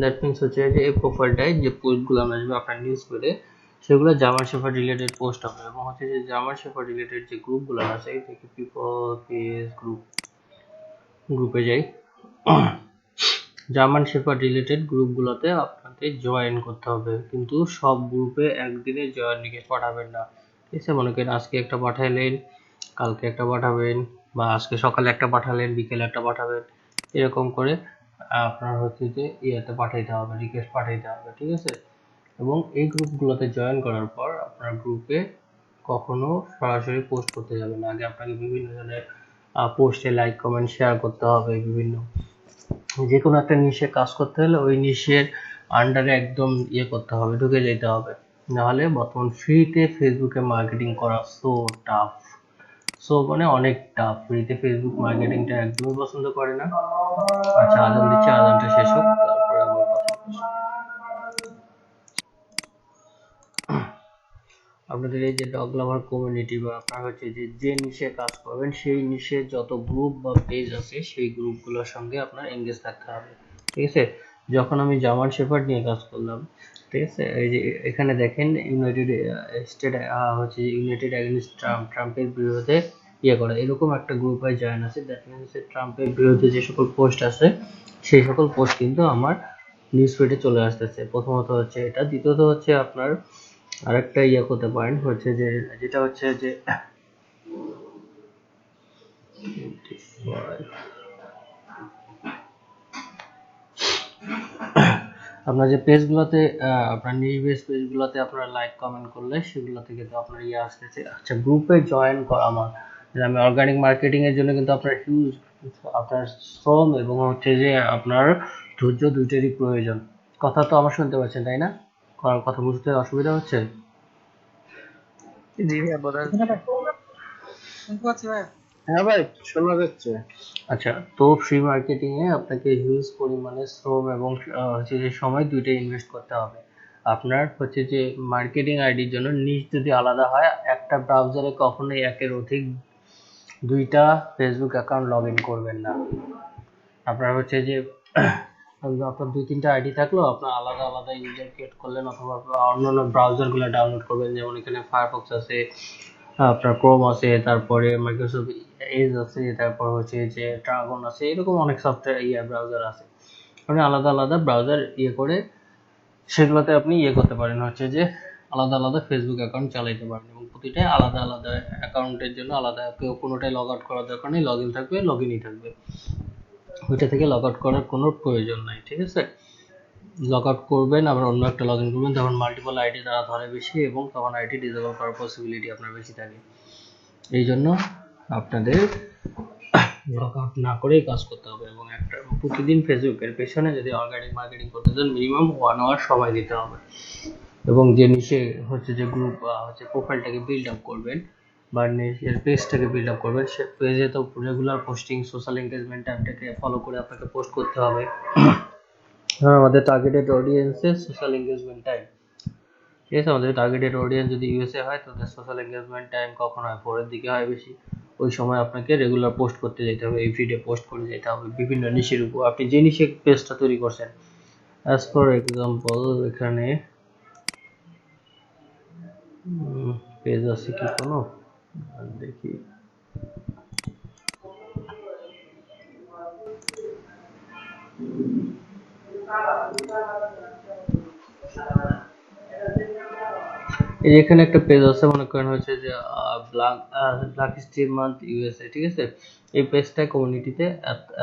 That means হচ্ছে যে এই প্রোফাইলটায় যে পোস্টগুলো আমরা আসবে আপনার নিউজ ফিডে সেগুলো জার্মান শেফার্ড রিলেটেড পোস্ট হবে এবং হচ্ছে যে জার্মান শেফার্ড রিলেটেড যে গ্রুপগুলো আছে দেখি পিপল পেজ গ্রুপে যাই। জার্মান শেফার্ড রিলেটেড গ্রুপগুলোতে আপনাকে জয়েন করতে হবে, কিন্তু সব গ্রুপে একদিনে জয়েন রিকোয়েস্ট পাঠাবেন না। ঠিক আছে, মনে করেন আজকে একটা পাঠাইলেন, কালকে একটা পাঠাবেন, বা আজকে সকালে একটা পাঠালেন, বিকেলে একটা পাঠাবেন, এরকম করে আপনার হচ্ছে যে ইয়েতে পাঠাইতে হবে, রিকোয়েস্ট পাঠাইতে হবে। ঠিক আছে, এবং এই গ্রুপগুলোতে জয়েন করার পর আপনার গ্রুপে কখনো সরাসরি পোস্ট করতে যাবেন না। আগে আপনাকে বিভিন্ন ধরনের পোস্টে লাইক কমেন্ট শেয়ার করতে হবে। বিভিন্ন যে কোনো একটা নিশে কাজ করতে হলে ওই নিশের আন্ডারে একদম ইয়ে করতে হবে, ঢুকে যেতে হবে, নাহলে বর্তমান ফ্রিতে ফেসবুকে মার্কেটিং করা সো টাফ। সো মানে অনেক টাফ, ফ্রিতে ফেসবুক মার্কেটিংটা একদমই পছন্দ করে না। আচ্ছা, আজান দিচ্ছে, আজানটা শেষ হোক তারপরে আবার কথা বলছি। আপনাদের এই যে ডগ লাভার কমিউনিটি বা আপনার হচ্ছে যে নিশে কাজ করবেন সেই নিশে যত গ্রুপ বা পেজ আছে সেই গ্রুপগুলোর সঙ্গে আপনার এঙ্গেজ থাকতে হবে। ঠিক আছে, যখন আমি জার্মান শেফার্ড নিয়ে কাজ করলাম, ঠিক আছে, এই যে এখানে দেখেন ইউনাইটেড স্টেট হচ্ছে ইউনাইটেড এগেইনস্ট ট্রাম্পের বিরুদ্ধে ইয়ে করে এরকম একটা গ্রুপে জয়েন আছে। দ্যাট মিনস ট্রাম্পের বিরুদ্ধে যে সকল পোস্ট আছে সেই সকল পোস্ট কিন্তু আমার নিউজ ফিডে চলে আসতেছে। প্রথমত হচ্ছে এটা, দ্বিতীয়ত হচ্ছে আপনার আরেকটা ইয়ে করতে পারেন হচ্ছে যে যেটা হচ্ছে যে আপনার যে পেজগুলোতে আপনার নিউজ বেস পেজগুলোতে আপনারা লাইক কমেন্ট করলে সেগুলো থেকে তো আপনার ইয়ে আসতেছে। আচ্ছা, গ্রুপে জয়েন করা আমার আমি অর্গানিক মার্কেটিং এর জন্য কিন্তু আপনার হিউজ আপনার শ্রম এবং হচ্ছে যে আপনার ধৈর্য দুইটারই প্রয়োজন। কথা তো আমার শুনতে পাচ্ছেন তাই না? কথা বুঝতে অসুবিধা হচ্ছে? জি ভাই, বোঝা যাচ্ছে, শুনতে পাচ্ছি ভাই। হ্যাঁ ভাই, শোনা যাচ্ছে। আচ্ছা, তো ফ্রি মার্কেটিং এ আপনাকে হিউজ পরিমাণে শ্রম এবং হচ্ছে যে সময় দুইটাই ইনভেস্ট করতে হবে। আপনার হচ্ছে যে মার্কেটিং আইডির জন্য নিশ যদি আলাদা হয়, একটা ব্রাউজারে কখনোই একের অধিক দুইটা ফেসবুক অ্যাকাউন্ট লগ ইন করবেন না। আপনার হচ্ছে যে আপনার দুই তিনটা আইডি থাকলেও আপনার আলাদা আলাদা ইউজার ক্রিয়েট করলেন, অথবা অন্যান্য ব্রাউজারগুলো ডাউনলোড করবেন, যেমন এখানে ফায়ারফক্স আছে, আপনার ক্রোম আছে, তারপরে মাইক্রোসফট এজ আছে, তারপর হচ্ছে যে ড্রাগন আছে, এরকম অনেক সফটওয়্যার ব্রাউজার আছে। আপনি আলাদা আলাদা ব্রাউজার ইয়ে করে সেগুলোতে আপনি ইয়ে করতে পারেন হচ্ছে যে আলাদা আলাদা ফেসবুক অ্যাকাউন্ট চালাইতে পারেন, এবং প্রতিটাই আলাদা আলাদা অ্যাকাউন্টের জন্য আলাদা, কেউ কোনোটাই লগ আউট করার দরকার নেই, লগ ইন থাকবে, লগ ইনই থাকবে, ওইটা থেকে লগ আউট করার কোনো প্রয়োজন নাই। ঠিক আছে, লগ আউট করবেন আবার অন্য একটা লগ ইন করবেন, তখন মাল্টিপল আইডি দ্বারা ধরে বেশি এবং তখন আইডি ডিসেবল করার পসিবিলিটি আপনার বেশি থাকে। এই জন্য আপনাদের লগ আউট না করেই কাজ করতে হবে, এবং একটা প্রতিদিন ফেসবুকের পেছনে যদি অর্গানিক মার্কেটিং করতে চান মিনিমাম 1 আওয়ার সময় দিতে হবে। এবং যে নিচে হচ্ছে যে গ্রুপ হচ্ছে প্রোফাইলটাকে বিল্ড আপ করবেন বা নিজের পেজটাকে বিল্ড আপ করবেন, সে পেজে তো রেগুলার পোস্টিং, সোশ্যাল এঙ্গেজমেন্ট টাইমটাকে ফলো করে আপনাকে পোস্ট করতে হবে। আমাদের টার্গেটেড অডিয়েন্সে সোশ্যাল এঙ্গেজমেন্ট টাইম, ঠিক আছে, আমাদের টার্গেটেড অডিয়েন্স যদি ইউএসএ হয় তাদের সোশ্যাল এঙ্গেজমেন্ট টাইম কখন হয়, ভোরের দিকে হয় বেশি। ওই সময় আপনাকে রেগুলার পোস্ট করতে যেতে হবে, এভরিডে পোস্ট করে যেতে হবে বিভিন্ন নিশের উপর, আপনি যে নিশে পেজটা তৈরি করছেন। অ্যাজ ফর এক্সাম্পল এখানে পেজ আছে কি কোনো, দেখি, এই এখানে একটা পেজ আছে, মনে করেন হচ্ছে যে ব্ল্যাক হিস্ট্রি মান্থ ইউএসএ। ঠিক আছে, এই পেজটা কমিউনিটিতে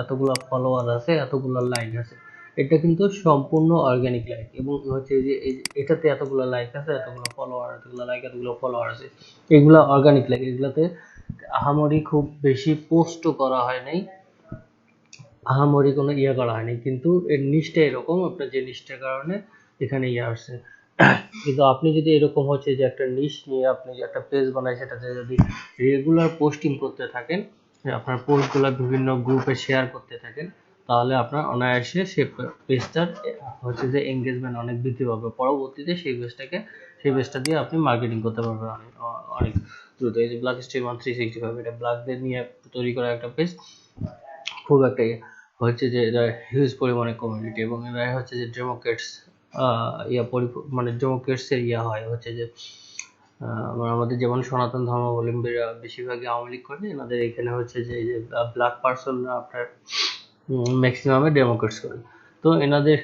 এতগুলো ফলোয়ার আছে, এতগুলো লাইক আছে। এটা কিন্তু সম্পূর্ণ অর্গানিক লাইক, এবং হচ্ছে যে এটাতে এতগুলো লাইক আছে, এতগুলো ফলোয়ার, এতগুলো লাইক, এতগুলো ফলোয়ার আছে, এগুলা অর্গানিক লাইক। এগুলাতে আহামরি খুব বেশি পোস্টও করা হয় নাই, আহামরি কোনো ইয়ে করা হয়নি, কিন্তু এর নিচটা এরকম, আপনার যে নিচটার কারণে এখানে ইয়ে আসছে। কিন্তু আপনি যদি এরকম হচ্ছে যে একটা নিশ নিয়ে আপনি যে একটা পেজ বানায় সেটাতে যদি রেগুলার পোস্টিং করতে থাকেন, আপনার পোস্টগুলো বিভিন্ন গ্রুপে শেয়ার করতে থাকেন, তাহলে আপনার অনায়াসে সে পেজটার হচ্ছে যে এঙ্গেজমেন্ট অনেক বৃদ্ধি পাবে। পরবর্তীতে সেই পেজটা দিয়ে আপনি মার্কেটিং করতে পারবেন অনেক অনেক দ্রুত। এই যে ব্ল্যাক স্ট্রিম 365, এটা ব্ল্যাকদের নিয়ে তৈরি করা একটা পেজ, খুব একটা হচ্ছে যে এরা হিউজ পরিমাণে কমিউনিটি, এবং এরা হচ্ছে যে ডেমোক্রেটস মানে ডেমোক্রেটসের হয় হচ্ছে যে আমাদের যেমন সনাতন ধর্মাবলম্বীরা বেশিরভাগই আওয়ামী লীগ করে, এনাদের এখানে হচ্ছে যে এই যে ব্ল্যাক পার্সনরা আপনার ম্যাক্সিমামে ডেমোক্রেটস করে। তো এনাদের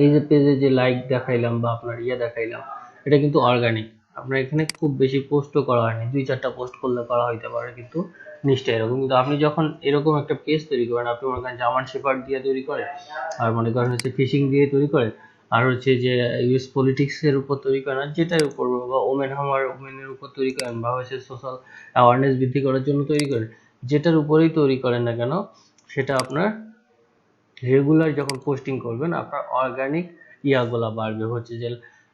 এই যে পেজে যে লাইক দেখাইলাম বা আপনার দেখাইলাম, এটা কিন্তু অর্গানিক। আপনার এখানে খুব বেশি পোস্টও করা হয়নি, 2-4টা পোস্ট করলে করা হইতে পারে, কিন্তু নিশ্চয় এরকম। কিন্তু আপনি যখন এরকম একটা পেজ তৈরি করেন, আপনি মনে করেন জার্মান শেফার্ড দিয়ে তৈরি করেন, আর মনে করেন হচ্ছে ফিশিং দিয়ে তৈরি করে, আর হচ্ছে যে ইউএস পলিটিক্স এর উপর তৈরি করেন, আর যেটার উপর, বা ওমেনের উপর তৈরি করেন, বা হচ্ছে সোশ্যাল অ্যাওয়ারনেস বৃদ্ধি করার জন্য তৈরি করেন, যেটার উপরেই তৈরি করেন না কেন, সেটা আপনার রেগুলার যখন পোস্টিং করবেন আপনার অর্গানিক গুলা বাড়বে, হচ্ছে যে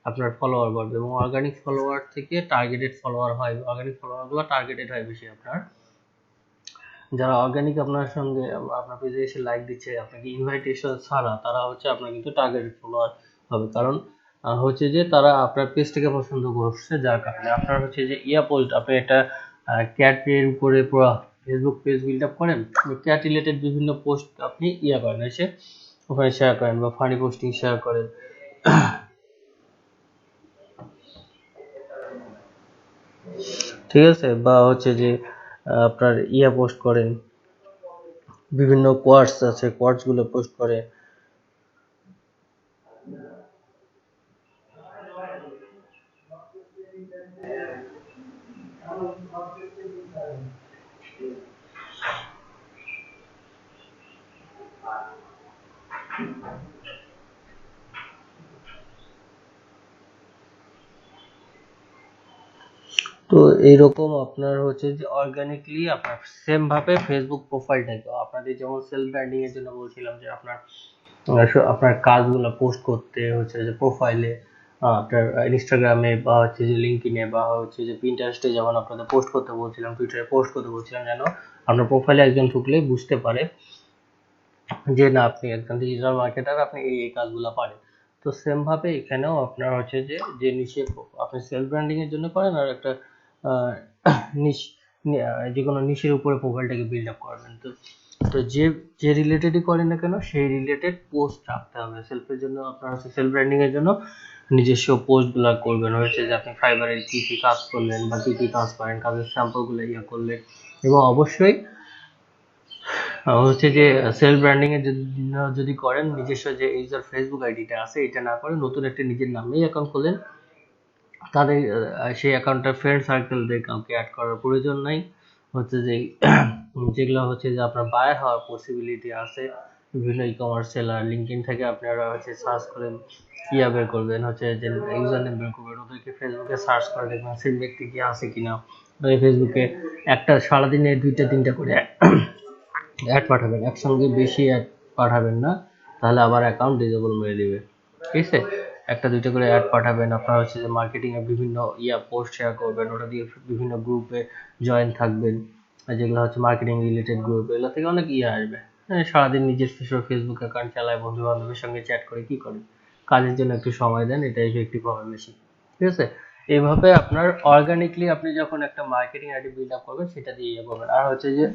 আপনার ফলোয়ার বাড়বে, এবং অর্গানিক ফলোয়ার থেকে টার্গেটেড ফলোয়ার হয়, অর্গানিক ফলোয়ার গুলো টার্গেটেড হয় বেশি। আপনার যারা অর্গানিক আপনার সঙ্গে আপনার পেজে এসে লাইক দিচ্ছে আপনাকে ইনভাইটেশন ছাড়া, তারা হচ্ছে আপনার কিন্তু টার্গেটেড ফলোয়ার হবে, কারণ হচ্ছে যে তারা আপনার পেজটাকে পছন্দ করছে, যার কারণে আপনার হচ্ছে যে পোস্ট, আপনি একটা ক্যাট এর উপরে পুরো ফেসবুক পেজ বিল্ড আপ করেন, ক্যাট রিলেটেড বিভিন্ন পোস্ট আপনি করেন, এসে ওখানে শেয়ার করেন, বা ফানি পোস্টিং শেয়ার করেন, ঠিক আছে, বা হচ্ছে যে আপনার পোস্ট করেন, বিভিন্ন কোয়ার্টস আছে, কোয়ার্টস গুলো পোস্ট করে। তো এইরকম আপনার হচ্ছে যে অর্গানিকলি আপনার সেম ভাবে ফেসবুক প্রোফাইলটাকে, আপনাদের যেমন সেলফ ব্র্যান্ডিং এর জন্য বলছিলাম যে আপনার আপনার কাজগুলো পোস্ট করতে হচ্ছে যে প্রোফাইলে, আপনার ইনস্টাগ্রামে, বা হচ্ছে যে লিঙ্কডইনে, বা হচ্ছে যে পিন্টারেস্টে যেমন আপনাদের পোস্ট করতে বলছিলাম, টুইটারে পোস্ট করতে বলছিলাম, যেন আপনার প্রোফাইলে একজন ঢুকলে বুঝতে পারে যে না, আপনি একজন ডিজিটাল মার্কেটার, আপনি এই কাজগুলো পারেন। তো সেম ভাবে এখানেও আপনার হচ্ছে যে যে নিশে আপনি সেলফ ব্র্যান্ডিং এর জন্য করেন, আর একটা নিশ যে কোনো নিশের উপরে প্রোফাইলটাকে বিল্ড আপ করবেন। তো তো যে যে রিলেটেডই করেন না কেন, সেই রিলেটেড পোস্ট রাখতে হবে। সেলফের জন্য আপনার হচ্ছে সেলফ ব্র্যান্ডিং এর জন্য নিজস্ব পোস্টগুলো করবেন, হচ্ছে যে আপনি ফাইবারের কি কি কাজ করলেন, বা কি কি কাজ করেন, কাজের স্যাম্পলগুলো করলেন, এবং অবশ্যই হচ্ছে যে সেলফ ব্র্যান্ডিং এর যদি করেন, নিজস্ব যে ইউজার ফেসবুক আইডিটা আছে এটা না করে নতুন একটা নিজের নামেই অ্যাকাউন্ট খোলেন, তাদের সেই অ্যাকাউন্টটা ফ্রেন্ড সার্কেলদের কাউকে অ্যাড করার প্রয়োজন নাই। হচ্ছে যে যেগুলো হচ্ছে যে আপনার বায়ার হওয়ার পসিবিলিটি আছে, বিভিন্ন ই কমার্স সেলার, লিঙ্কডইন থেকে আপনারা হচ্ছে সার্চ করেন, বের করবেন, হচ্ছে যে ইউজার নেম বের করবেন, ওদেরকে ফেসবুকে সার্চ করে দেখবেন সেই ব্যক্তি কি আছে কিনা, ফেসবুকে একটা সারাদিনে 2-3টা করে অ্যাড পাঠাবেন, একসঙ্গে বেশি অ্যাড পাঠাবেন না, তাহলে আবার অ্যাকাউন্ট ডিসেবল মেরে দিবে, ঠিক আছে। 1-2টা করে অ্যাড পাঠাবেন, আপনারা হচ্ছে যে মার্কেটিং এর বিভিন্ন পোস্ট শেয়ার করবেন, ওটা দিয়ে বিভিন্ন গ্রুপে জয়েন থাকবেন, যেগুলো হচ্ছে মার্কেটিং রিলেটেড গ্রুপ, এগুলো থেকে অনেক আসবে। সারাদিন নিজের ফেসবুক অ্যাকাউন্ট চালায়, বন্ধু বান্ধবের সঙ্গে চ্যাট করে কি করেন, কাজের জন্য একটু সময় দেন, এটা ইফেক্টিভ হবে বেশি, ঠিক আছে। এইভাবে আপনার অর্গানিকলি আপনি যখন একটা মার্কেটিং আইডি বিল্ড আপ করবেন, সেটা দিয়ে করবেন। আর হচ্ছে যে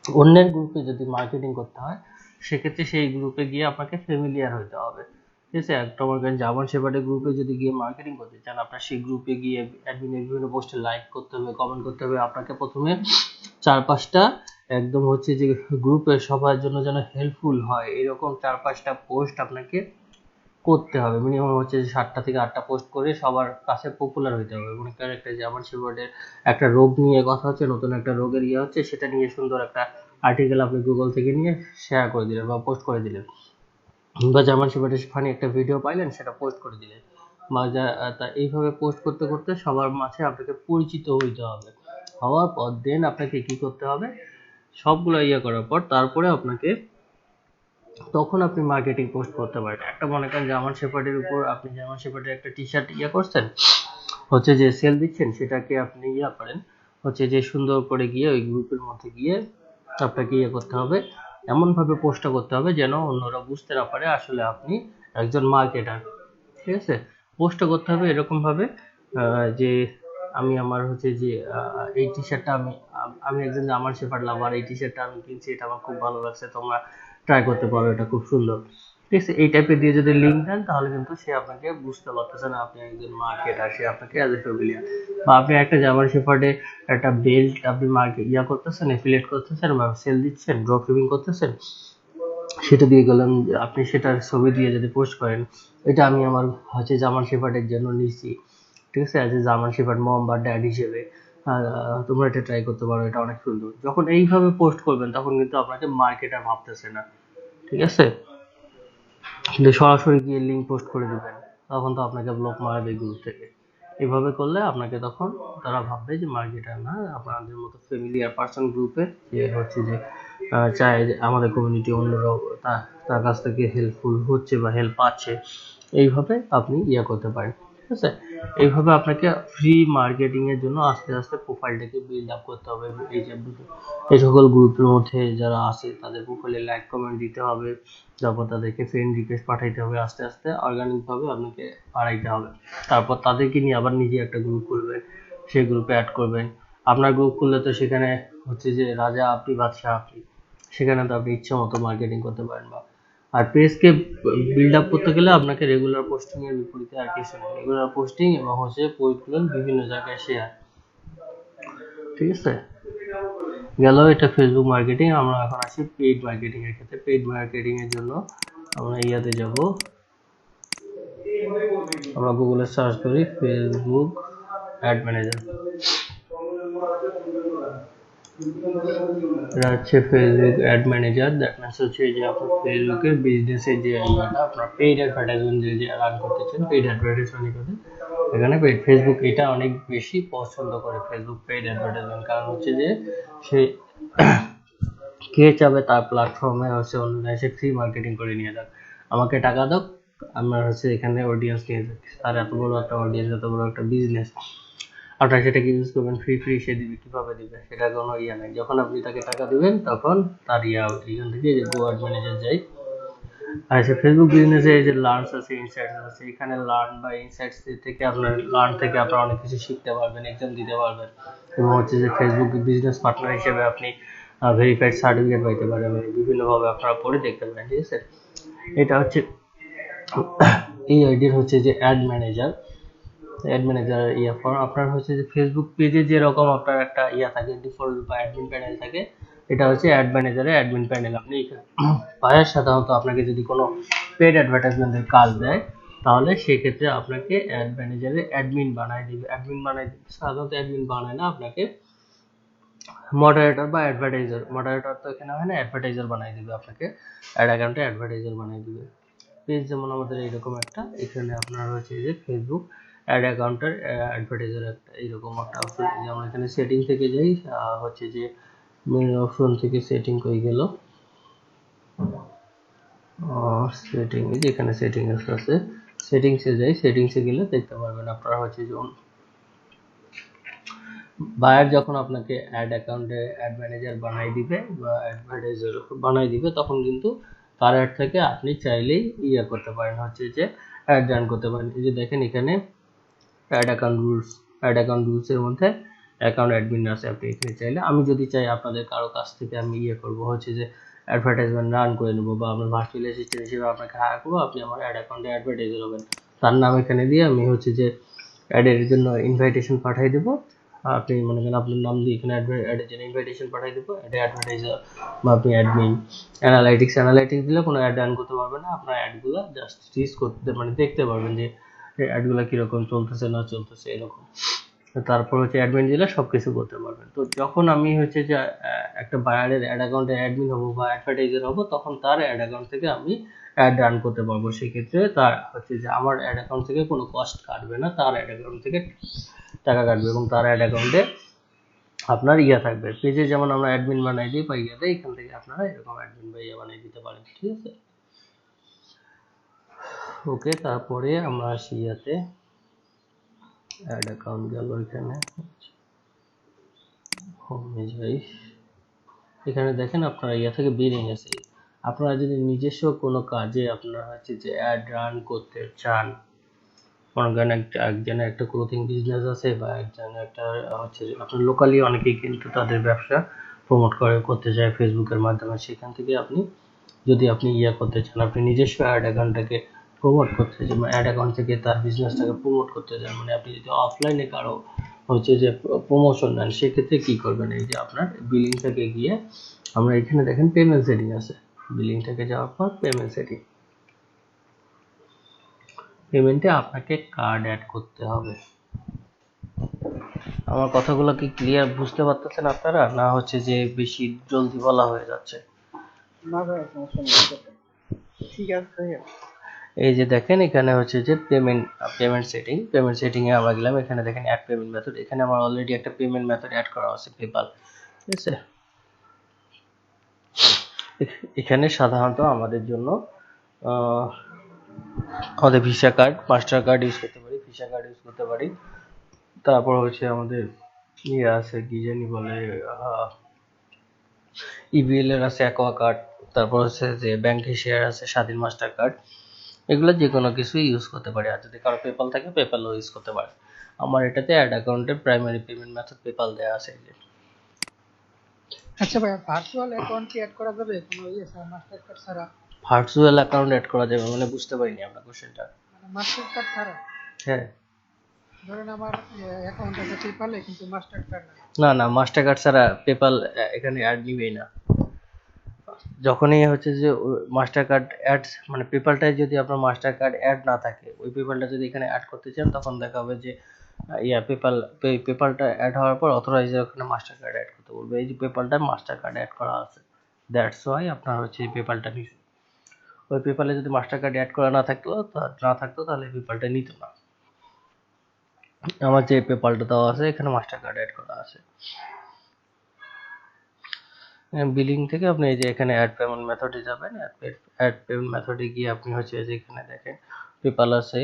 অন্যের গ্রুপে যদি মার্কেটিং করতে হয়, সেক্ষেত্রে সেই গ্রুপে গিয়ে আপনাকে ফ্যামিলিয়ার হতে হবে, ঠিক আছে। একটা মনে করেন জার্মান শেফার্ডের গ্রুপে যদি গিয়ে মার্কেটিং করতে চান, আপনার সেই গ্রুপে গিয়ে অ্যাডমিনের বিভিন্ন পোস্টে লাইক করতে হবে, কমেন্ট করতে হবে। আপনাকে প্রথমে 4-5টা একদম হচ্ছে যে গ্রুপের সবার জন্য যেন হেল্পফুল হয় এরকম 4-5টা পোস্ট আপনাকে করতে হবে। মিনিমাম হচ্ছে 7টা থেকে 8টা পোস্ট করে সবার কাছে পপুলার হইতে হবে। মনে করেন একটা জার্মান শেফার্ডের একটা রোগ নিয়ে কথা হচ্ছে, নতুন একটা রোগের হচ্ছে, সেটা নিয়ে সুন্দর একটা আর্টিকেল আপনি গুগল থেকে নিয়ে শেয়ার করে দিলেন বা পোস্ট করে দিলেন, বা জার্মান শেফার্ডের ফানি একটা ভিডিও পাইলেন, সেটা পোস্ট করে দিলেন, বা তা এইভাবে পোস্ট করতে করতে সবার মাঝে আপনাকে পরিচিত হইতে হবে। হওয়ার পর দেন আপনাকে কি করতে হবে, সবগুলো করার পর তারপরে আপনাকে তখন আপনি মার্কেটিং পোস্ট করতে পারেন। একটা মনে করেন জার্মান শেফার্ডের উপর আপনি জার্মান শেফার্ডের একটা টি শার্ট করছেন, হচ্ছে যে সেল দিচ্ছেন, সেটাকে আপনি করেন, হচ্ছে যে সুন্দর করে গিয়ে ওই গ্রুপের মধ্যে গিয়ে আপনাকে করতে হবে, এমন ভাবে পোস্টটা করতে হবে যেন অন্যরা বুঝতে না পারে আসলে আপনি একজন মার্কেটার, ঠিক আছে। পোস্টটা করতে হবে এরকম ভাবে যে আমি আমার হচ্ছে যে এই টি শার্টটা আমি আমি একজন জার্মান শেফার্ড লাভার, এই টি শার্টটা আমি কিনছি, এটা আমার খুব ভালো লাগছে, তোমরা ট্রাই করতে পারো, এটা খুব সুন্দর। ঠিক আছে, এই টাইপের দিয়ে যদি লিঙ্ক দেন তাহলে কিন্তু সে আপনাকে বুঝতে পারতেছে না আপনি একজন মার্কেটার, সে আপনাকে অ্যাজ এ ফ্যামিলিয়ার। বা আপনি একটা জার্মান শেফার্ডে একটা বেল্ট আপনি মার্কেট করতেছেন, এফিলিয়েট করতেছেন বা সেল দিচ্ছেন, ড্রপ শিপিং করতেছেন, সেটা দিয়ে গেলাম, আপনি সেটার ছবি দিয়ে যদি পোস্ট করেন, এটা আমি আমার হচ্ছে জার্মান শেফার্ডের জন্য নিচ্ছি, ঠিক আছে, অ্যাজ এ জার্মান শেফার্ড মম বা ড্যাড হিসেবে, তোমরা এটা ট্রাই করতে পারো, এটা অনেক সুন্দর। যখন এইভাবে পোস্ট করবেন তখন কিন্তু আপনাকে মার্কেটার ভাবতেছে না, ঠিক আছে। কিন্তু সরাসরি গিয়ে লিঙ্ক পোস্ট করে দিবেন, তখন তো আপনাকে ব্লক মারবে গ্রুপ থেকে। এভাবে করলে আপনাকে তখন তারা ভাববে যে মার্কেটার না, আপনাদের মতো ফ্যামিলিয়ার পার্সন গ্রুপে, যে হচ্ছে যে চায় যে আমাদের কমিউনিটি অন্যরাও তার কাছ থেকে হেল্পফুল হচ্ছে বা হেল্প পাচ্ছে, এইভাবে আপনি করতে পারেন, ঠিক আছে। এইভাবে আপনাকে ফ্রি মার্কেটিং এর জন্য আস্তে আস্তে প্রোফাইলটাকে বিল্ড আপ করতে হবে। এই সকল গ্রুপের মধ্যে যারা আছে তাদের প্রোফাইলে লাইক কমেন্ট দিতে হবে, তারপর তাদেরকে ফ্রেন্ড রিকোয়েস্ট পাঠাইতে হবে, আস্তে আস্তে অর্গানিক ভাবে আপনাকে বাড়াইতে হবে। তারপর তাদেরকে নিয়ে আবার নিজে একটা গ্রুপ খুলবেন, সেই গ্রুপে অ্যাড করবেন। আপনার গ্রুপ খুললে তো সেখানে হচ্ছে যে রাজা আপনি, বাদশাহ আপনি, সেখানে তো আপনি ইচ্ছা মতো মার্কেটিং করতে পারেন। বা আর পেজকে বিল্ড আপ করতে গেলে আপনাকে রেগুলার পোস্টিং এর বিপরীতে আর কিছু নেই, রেগুলার পোস্টিং এবং হচ্ছে পোস্টগুলো বিভিন্ন জায়গায় শেয়ার, ঠিক আছে। গেল এটা ফেসবুক মার্কেটিং। আমরা এখন আসি পেইড মার্কেটিং এর ক্ষেত্রে। পেইড মার্কেটিং এর জন্য আমরা যাব, আমরা গুগলে সার্চ করি ফেসবুক অ্যাড ম্যানেজার। এটা হচ্ছে Facebook ad manager, that means হচ্ছে যে আপনার ফেসবুকের বিজনেসের যে আপনার পেইড অ্যাডভার্টাইজমেন্ট যে রান করতেছেন, পেইড অ্যাডভার্টাইজমেন্ট করতে এখানে ফেসবুক এটা অনেক বেশি পছন্দ করে, ফেসবুক পেইড অ্যাডভার্টাইজমেন্ট। কারণ হচ্ছে যে সে কে চাবে তার প্ল্যাটফর্মে হচ্ছে অন্য এসে ফ্রি মার্কেটিং করে নিয়ে যাক, আমাকে টাকা দাও, আমার হচ্ছে এখানে অডিয়েন্স নিয়ে যাচ্ছি। তার এত বড় একটা অডিয়েন্স, এত বড় একটা বিজনেস, আপনারা সেটাকে ইউজ করবেন, ফ্রি সে দিবে, কিভাবে দিবে সেটা কোনো নাই। যখন আপনি তাকে টাকা দিবেন তখন তার এখান থেকে যে গো অ্যাড ম্যানেজার যাই। আচ্ছা, ফেসবুক বিজনেসে এই যে লার্নস আছে, ইনসাইটস আছে, এখানে লার্ন বা ইনসাইটস থেকে আপনারা অনেক কিছু শিখতে পারবেন, এক্সাম দিতে পারবেন, এবং হচ্ছে যে ফেসবুক বিজনেস পার্টনার হিসেবে আপনি ভেরিফাইড সার্টিফিকেট পাইতে পারেন, বিভিন্নভাবে আপনারা পড়ে দেখতে পারেন, ঠিক আছে। এটা হচ্ছে এই আইডির হচ্ছে যে অ্যাড ম্যানেজার ফর আপনার হচ্ছে যে ফেসবুক পেজে যেরকম আপনার একটা থাকে ডিফল্ট বা অ্যাডমিন প্যানেল থাকে, এটা হচ্ছে অ্যাড ম্যানেজারের অ্যাডমিন প্যানেল। আপনি পায়ার সাধারণত আপনাকে যদি কোনো পেড অ্যাডভার্টাইজমেন্টের কাজ দেয়, তাহলে সেক্ষেত্রে আপনাকে অ্যাড ম্যানেজারে অ্যাডমিন বানায় দিবে। সাধারণত অ্যাডমিন বানায় না, আপনাকে মডারেটর বা মডারেটর তো এখানে হয় না, অ্যাডভার্টাইজার বানাই দিবে, আপনাকে অ্যাড অ্যাকাউন্টে অ্যাডভার্টাইজার বানাই দিবে। পেজ যেমন আমাদের এইরকম একটা, এখানে আপনার হচ্ছে যে ফেসবুক অ্যাড অ্যাকাউন্টের অ্যাডভার্টাইজার একটা এইরকম একটা অপশন। যেমন এখানে সেটিং থেকে যাই, হচ্ছে যে মেন অপশন থেকে সেটিং কই গেল, সেটিং, যেখানে সেটিংস আছে সেটিংসে যাই, সেটিংসে গেলে দেখতে পারবেন আপনারা হচ্ছে যে বায়ার যখন আপনাকে অ্যাড অ্যাকাউন্টে অ্যাড ম্যানেজার বানাই দিবে বা অ্যাডভার্টাইজার বানাই দিবে, তখন কিন্তু তার অ্যাড থেকে আপনি চাইলেই করতে পারেন, হচ্ছে যে অ্যাড রান করতে পারেন। এই যে দেখেন এখানে অ্যাড অ্যাকাউন্ট রুলস এর মধ্যে অ্যাকাউন্ট অ্যাডমিন আছে, আপনি এখানে চাইলে, আমি যদি চাই আপনাদের কারো কাছ থেকে আমি করব হচ্ছে যে অ্যাডভার্টাইজমেন্ট রান করে নেবো, বা আমার ভার্চুয়াল অ্যাসিস্ট্যান্ট হিসেবে আপনাকে হায়ার করবো, আপনি আমার অ্যাড অ্যাকাউন্টে অ্যাডভার্টাইজার হবেন, তার নাম এখানে দিয়ে আমি হচ্ছে যে অ্যাডের জন্য ইনভাইটেশন পাঠিয়ে দেবো। আপনি মনে করেন আপনার নাম দিয়ে এখানে অ্যাডের জন্য ইনভাইটেশন পাঠিয়ে দেবো, অ্যাডভার্টাইজার বা আপনি অ্যাডমিন। অ্যানালাইটিক্স দিলে কোনো অ্যাড রান করতে পারবেন না, আপনার অ্যাডগুলো জাস্ট রিচ করতে দেখতে পারবেন যে অ্যাডগুলো কিরকম চলতেছে না চলতেছে এরকম। তারপর হচ্ছে অ্যাডমিন দিলে সবকিছু করতে পারবেন। তো যখন আমি হচ্ছে যে একটা বায়ারের অ্যাড অ্যাকাউন্টে অ্যাডমিন হবো বা অ্যাডভার্টাইজার হবো, তখন তার অ্যাড অ্যাকাউন্ট থেকে আমি অ্যাড রান করতে পারবো। সেক্ষেত্রে তার হচ্ছে যে আমার অ্যাড অ্যাকাউন্ট থেকে কোনো কস্ট কাটবে না, তার অ্যাড অ্যাকাউন্ট থেকে টাকা কাটবে, এবং তার অ্যাড অ্যাকাউন্টে আপনার থাকবে। পেজে যেমন আমরা অ্যাডমিন বানাই দিই বা এখান থেকে আপনারা এরকম অ্যাডমিন বা বানিয়ে দিতে পারেন, ঠিক আছে। ওকে, তারপরে আমরা আসি অ্যাড অ্যাকাউন্ট গেল, এখানে হোমে যাই, এখানে দেখেন আপনারা থেকে বেরিয়ে গেছে। আপনারা যদি নিজস্ব কোনো কাজে আপনারা হচ্ছে যে অ্যাড রান করতে চান, মনে করেন একজনের একটা ক্লোথিং বিজনেস আছে বা একজনের একটা হচ্ছে যে আপনার লোকালি অনেকেই কিন্তু তাদের ব্যবসা প্রমোট করতে চায় ফেসবুকের মাধ্যমে। সেখান থেকে আপনি যদি আপনি করতে চান, আপনি নিজস্ব অ্যাড অ্যাকাউন্টটাকে প্রমোট করতে চান, অ্যাড অ্যাকাউন্ট থেকে তার বিজনেসটাকে প্রমোট করতে চান, মানে আপনি যদি অফলাইনে কারো হচ্ছে যে প্রমোশন নেন, সেক্ষেত্রে কি করবেন? এই যে আপনার বিলিং থেকে গিয়ে আমরা এখানে দেখেন পেমেন্ট সেটিং আছে, বিলিং থেকে যাওয়ার পর পেমেন্ট সেটিং, পেমেন্টে আপনাকে কার্ড অ্যাড করতে হবে। আমার কথাগুলো কি ক্লিয়ার বুঝতে পারতেছেন আপনারা, না হচ্ছে যে বেশি জলদি বলা হয়ে যাচ্ছে? না ভাই, সমস্যা নেই, ঠিক আছে ভাইয়া। এই যে দেখেন এখানে হচ্ছে যে পেমেন্ট সেটিং এ আমরা গেলাম, এখানে দেখেন অ্যাড পেমেন্ট মেথড, এখানে আমার অলরেডি একটা পেমেন্ট মেথড অ্যাড করা আছে, পেপাল। ঠিক আছে, এখানে সাধারণত আমাদের জন্য আমাদের visa card, master card use করতে পারি, ভিসা কার্ড ইউজ করতে পারি। তারপর হচ্ছে আমাদের আছে কি জানি বলে, ইবিএল এর আছে, অ্যাকোয়া কার্ড, তারপর হচ্ছে যে ব্যাংকে শেয়ার আছে, স্বাধীন মাস্টার কার্ড, এগুলো যে কোনো কিছু ইউজ করতে পারে। আর যদি কারো পেপাল থাকে পেপালও ইউজ করতে পারে। আমার এটাতে অ্যাড অ্যাকাউন্টের প্রাইমারি পেমেন্ট মেথড পেপাল দেওয়া আছে। আচ্ছা ভাইয়া, ভার্চুয়াল অ্যাকাউন্ট কি অ্যাড করা যাবে কোনো মাস্টার কার্ড ছাড়া? ভার্চুয়াল অ্যাকাউন্ট অ্যাড করা যাবে মানে বুঝতে পারিনি আপনার কোশ্চেনটা। মানে মাস্টার কার্ড ছাড়া? হ্যাঁ, ধরেন আমার অ্যাকাউন্ট আছে পেপালে, কিন্তু মাস্টার কার্ড নাই। না না, মাস্টার কার্ড ছাড়া পেপাল এখানে অ্যাড নিবেই না। যখনই হচ্ছে যে মাস্টার কার্ড অ্যাড, মানে পেপালটায় যদি আপনার মাস্টার কার্ড অ্যাড না থাকে, ওই পেপালটা যদি এখানে অ্যাড করতে চান, তখন দেখা হবে যে পেপালটা অ্যাড হওয়ার পর অথরাইজ ওখানে মাস্টার কার্ড অ্যাড করতে বলবে। এই যে পেপালটা মাস্টার কার্ড অ্যাড করা আছে, দ্যাটস ওয়াই আপনার হচ্ছে এই পেপালটা নিচ্ছে। ওই পেপালে যদি মাস্টার কার্ড অ্যাড করা না থাকতো তাহলে পেপালটা নিত না। আমার যে পেপালটা দেওয়া আছে এখানে মাস্টার কার্ড অ্যাড করা আছে। বিলিং থেকে আপনি এই যে এখানে অ্যাড পেমেন্ট মেথডে যাবেন, অ্যাড পেমেন্ট মেথডে গিয়ে আপনি হচ্ছে যে এখানে দেখেন পেপাল আছে,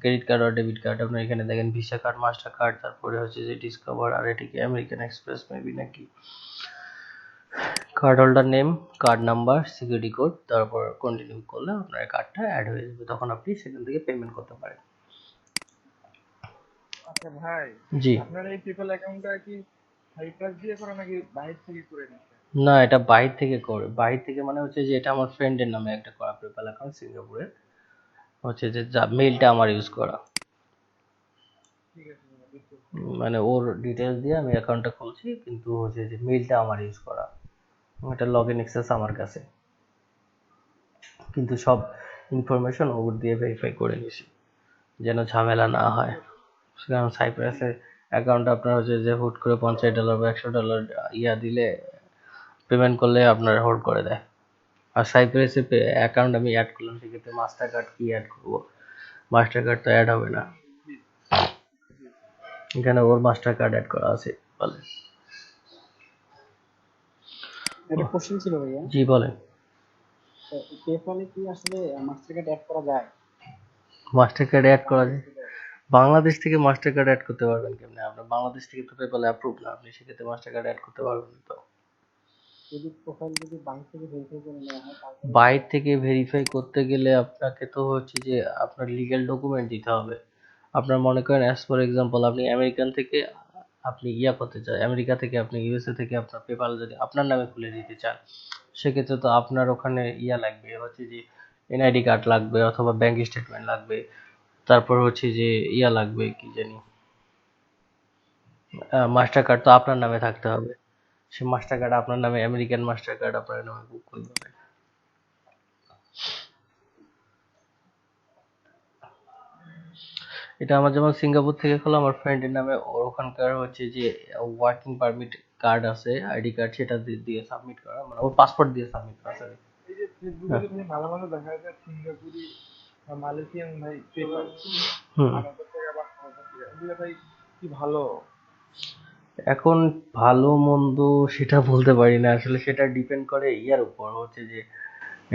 ক্রেডিট কার্ড আর ডেবিট কার্ড, আপনি এখানে দেখেন ভিসা কার্ড, মাস্টার কার্ড, তারপরে হচ্ছে যে ডিসকভার, আর এটা কি আমেরিকান এক্সপ্রেস মেবি নাকি, card holder name, card number, security code, তারপর কন্টিনিউ করলে আপনার কার্ডটা অ্যাড হয়ে যাবে, তখন আপনি সেখান থেকে পেমেন্ট করতে পারেন। আচ্ছা ভাই, জি, আপনার এই পেপাল অ্যাকাউন্টটা কি সাইপ্রাস দিয়ে করা নাকি বাইরে থেকে করে নিতে? না এটা বাহির থেকে করে, বাহির থেকে মানে হচ্ছে যে এটা আমার ফ্রেন্ডের নামে একটা করা পেপাল অ্যাকাউন্ট সিঙ্গাপুরে, হচ্ছে যে মেইলটা আমার ইউজ করা, ঠিক আছে ভাইয়া, বুঝতে পারছি। মানে ওর ডিটেলস দিয়ে আমি অ্যাকাউন্টটা খুলছি, কিন্তু হচ্ছে যে মেইলটা আমার ইউজ করা, এটা লগ ইন অ্যাক্সেস আমার কাছে, কিন্তু সব ইনফরমেশন ওর দিয়ে ভেরিফাই করে নিছি যেন ঝামেলা না হয়। কারণ সাইপ্রাসের অ্যাকাউন্ট আপনার হচ্ছে যে হুট করে $50 বা $100 দিলে পেমেন্ট করলে আপনার হোল্ড করে দেয়। আর সাইপ্রাসে অ্যাকাউন্ট আমি অ্যাড করলাম, সেক্ষেত্রে মাস্টার কার্ড কি অ্যাড করবো? মাস্টার কার্ড তো অ্যাড হবে না, এখানে ওর মাস্টার কার্ড অ্যাড করা আছে বলে। একটা কোশ্চেন ছিল ভাইয়া, জি বলেন। পেপালে কি আসলে মাস্টার কার্ড অ্যাড করা যায়? মাস্টার কার্ড অ্যাড করা যায়? বাংলাদেশ থেকে মাস্টার কার্ড অ্যাড করতে পারবেন কেমনে? আপনার বাংলাদেশ থেকে তো পেপাল অ্যাপ্রুভ না, আপনি সেক্ষেত্রে মাস্টার কার্ড অ্যাড করতে পারবেন না তো। যদি প্রোফাইল যদি ব্যাংক থেকে ভেরিফাই করে নেওয়া হয় তারপরে? বাইরে থেকে ভেরিফাই করতে গেলে আপনাকে তো হচ্ছে যে আপনার লিগ্যাল ডকুমেন্ট দিতে হবে। আপনার মনে করেন অ্যাজ ফর এক্সাম্পল আপনি আমেরিকান থেকে আপনি করতে চান, আমেরিকা থেকে আপনি ইউএসএ থেকে আপনার পেপাল যদি আপনার নামে খুলে দিতে চান, সেক্ষেত্রে তো আপনার ওখানে লাগবে, হচ্ছে যে এনআইডি কার্ড লাগবে অথবা ব্যাংক স্টেটমেন্ট লাগবে, তারপর হচ্ছে যে লাগবে কি জানি, মাস্টার কার্ড তো আপনার নামে থাকতে হবে। সে মাস্টার কার্ড আপনার নামে, আমেরিকান মাস্টার কার্ড আপনার নামে বুক করতে হবে। এটা আমার যেমন সিঙ্গাপুর থেকে খোলা, আমার ফ্রেন্ডের নামে, ওর ওখানকার হচ্ছে যে ওয়ার্কিং পারমিট কার্ড আছে, আইডি কার্ড, সেটা দিয়ে সাবমিট করা, মানে ওর পাসপোর্ট দিয়ে সাবমিট করা, সরি। এই যে ফেসবুকে যদি ভালো ভালো দেখা যায় সিঙ্গাপুরি বা মালয়েশিয়ান ভাই পেপার হুম, 8,000 টাকা বা 9,000 টাকা, এগুলো ভাই কি ভালো? এখন ভালো মন্দ সেটা বলতে পারি না আসলে, সেটা ডিপেন্ড করে উপর, হচ্ছে যে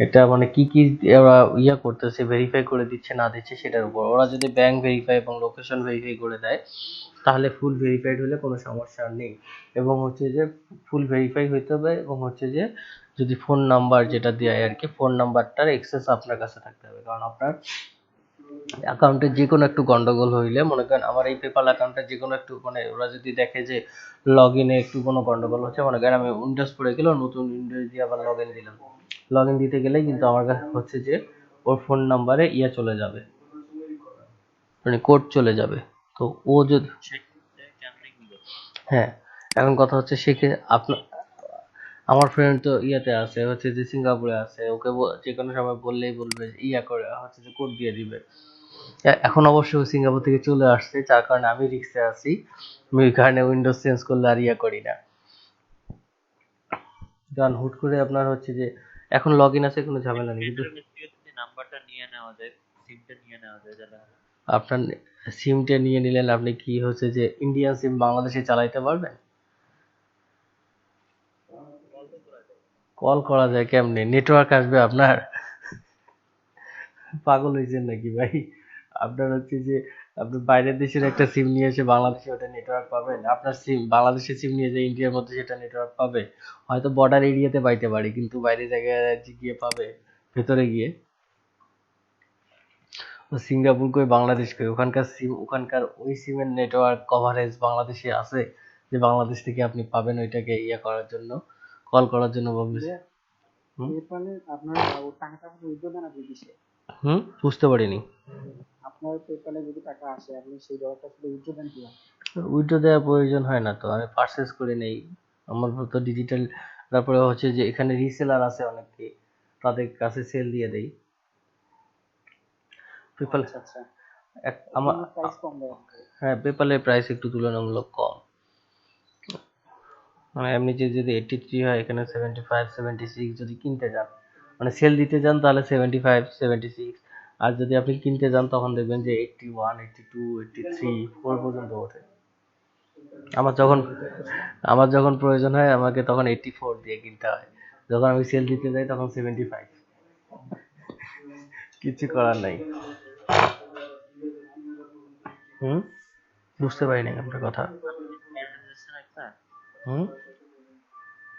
এটা মানে কি কি ওরা করতেছে, ভেরিফাই করে দিচ্ছে না দিচ্ছে সেটার উপর। ওরা যদি ব্যাংক ভেরিফাই এবং লোকেশন ভেরিফাই করে দেয়, তাহলে ফুল ভেরিফাইড হলে কোনো সমস্যা নেই। এবং হচ্ছে যে ফুল ভেরিফাই হইতে হবে, এবং হচ্ছে যে যদি ফোন নাম্বার যেটা দেয় আর কি, ফোন নাম্বারটার অ্যাক্সেস আপনার কাছে থাকতে হবে, কারণ আপনার অ্যাকাউন্টে যে কোনো একটু গন্ডগোল হইলে, মনে করেন আমার এই পেপাল অ্যাকাউন্টে যে কোনো একটু মানে ওরা যদি দেখে যে লগ ইনে একটু কোনো গন্ডগোল হচ্ছে, মনে করেন আমি উইন্ডোজ পড়ে গেল, নতুন উইন্ডোজ দিয়ে আবার লগ ইন দিলাম, লগ ইন দিতে গেলেই কিন্তু আমার কাছে হচ্ছে যে ওর ফোন নাম্বারে ইয়ে চলে যাবে, মানে কোড চলে যাবে। তো ও যদি, হ্যাঁ, এখন কথা হচ্ছে আপনার, আমার ফ্রেন্ড তো ইয়াতে আছে, হচ্ছে যে সিঙ্গাপুরে আছে, ওকে যে কোনো সময় বললেই বলবে ইয়া করে হচ্ছে যে কোড দিয়ে দিবে। এখন অবশ্য ও সিঙ্গাপুর থেকে চলে আসছে, যার কারণে আমি রিক্সে আছি, আমি ওই কারণে উইন্ডোজ চেঞ্জ করলে আর ইয়া করি না। কারণ হুট করে আপনার হচ্ছে যে এখন লগ ইন আছে, কোনো ঝামেলা নেই, কিন্তু নাম্বারটা নিয়ে নেওয়া যায়, সিমটা নিয়ে নেওয়া যায়, যারা আপনার সিমটা নিয়ে নিলেন, আপনি কি হচ্ছে যে ইন্ডিয়ান সিম বাংলাদেশে চালাইতে পারবেন? কল করা যায় কেমনে? নেটওয়ার্ক আসবে আপনার? পাগল হয়েছেন নাকি ভাই? আপনার হচ্ছে যে আপনি বাইরের দেশের একটা সিম নিয়ে এসে বাংলাদেশে ওটা নেটওয়ার্ক পাবেন? আপনার সিম বাংলাদেশের সিম নিয়ে যে ইন্ডিয়ার মধ্যে সেটা নেটওয়ার্ক পাবে? হয়তো বর্ডার এরিয়াতে পাইতে পারি, কিন্তু বাইরে জায়গায় গিয়ে পাবে? ভেতরে গিয়ে সিঙ্গাপুর কই বাংলাদেশ কই, ওখানকার সিম, ওখানকার ওই সিমের নেটওয়ার্ক কভারেজ বাংলাদেশে আছে যে বাংলাদেশ থেকে আপনি পাবেন ওইটাকে ইয়ে করার জন্য, কল করার জন্য ভাবছি। পেপালে আপনার টাকাটা উইথড্র দেন আপনি কিসে? বুঝতে পারিনি। আপনার পেপালে যদি টাকা আসে আপনি সেই ডলারটা শুধু উইথড্র দেন কিভাবে? উইথড্র দেওয়ার প্রয়োজন হয় না তো, আমি পারচেজ করে নেই, আমার তো ডিজিটাল। তারপরে হচ্ছে যে এখানে রিসেলার আছে অনেকে, তাদের কাছে সেল দিয়ে দেই। পেপাল, আচ্ছা আচ্ছা, আমার, প্রাইস কম দেয়। হ্যাঁ, পেপালের প্রাইস একটু তুলনামূলক কম, মানে এমনি যদি 83 হয়, এখানে 75 76 যদি কিনতে যান, মানে সেল দিতে যান তাহলে 75 76, আর যদি আপনি কিনতে যান তখন দেখবেন যে 81 82 83 4 পর্যন্ত ওঠে। আমার যখন আমার যখন প্রয়োজন হয় আমাকে তখন 84 দিয়ে কিনতে হয়, যখন আমি সেল দিতে যাই তখন 75। কিছু করার নাই। হুম, বুঝতে পারি নাই আপনার কথা। হুম,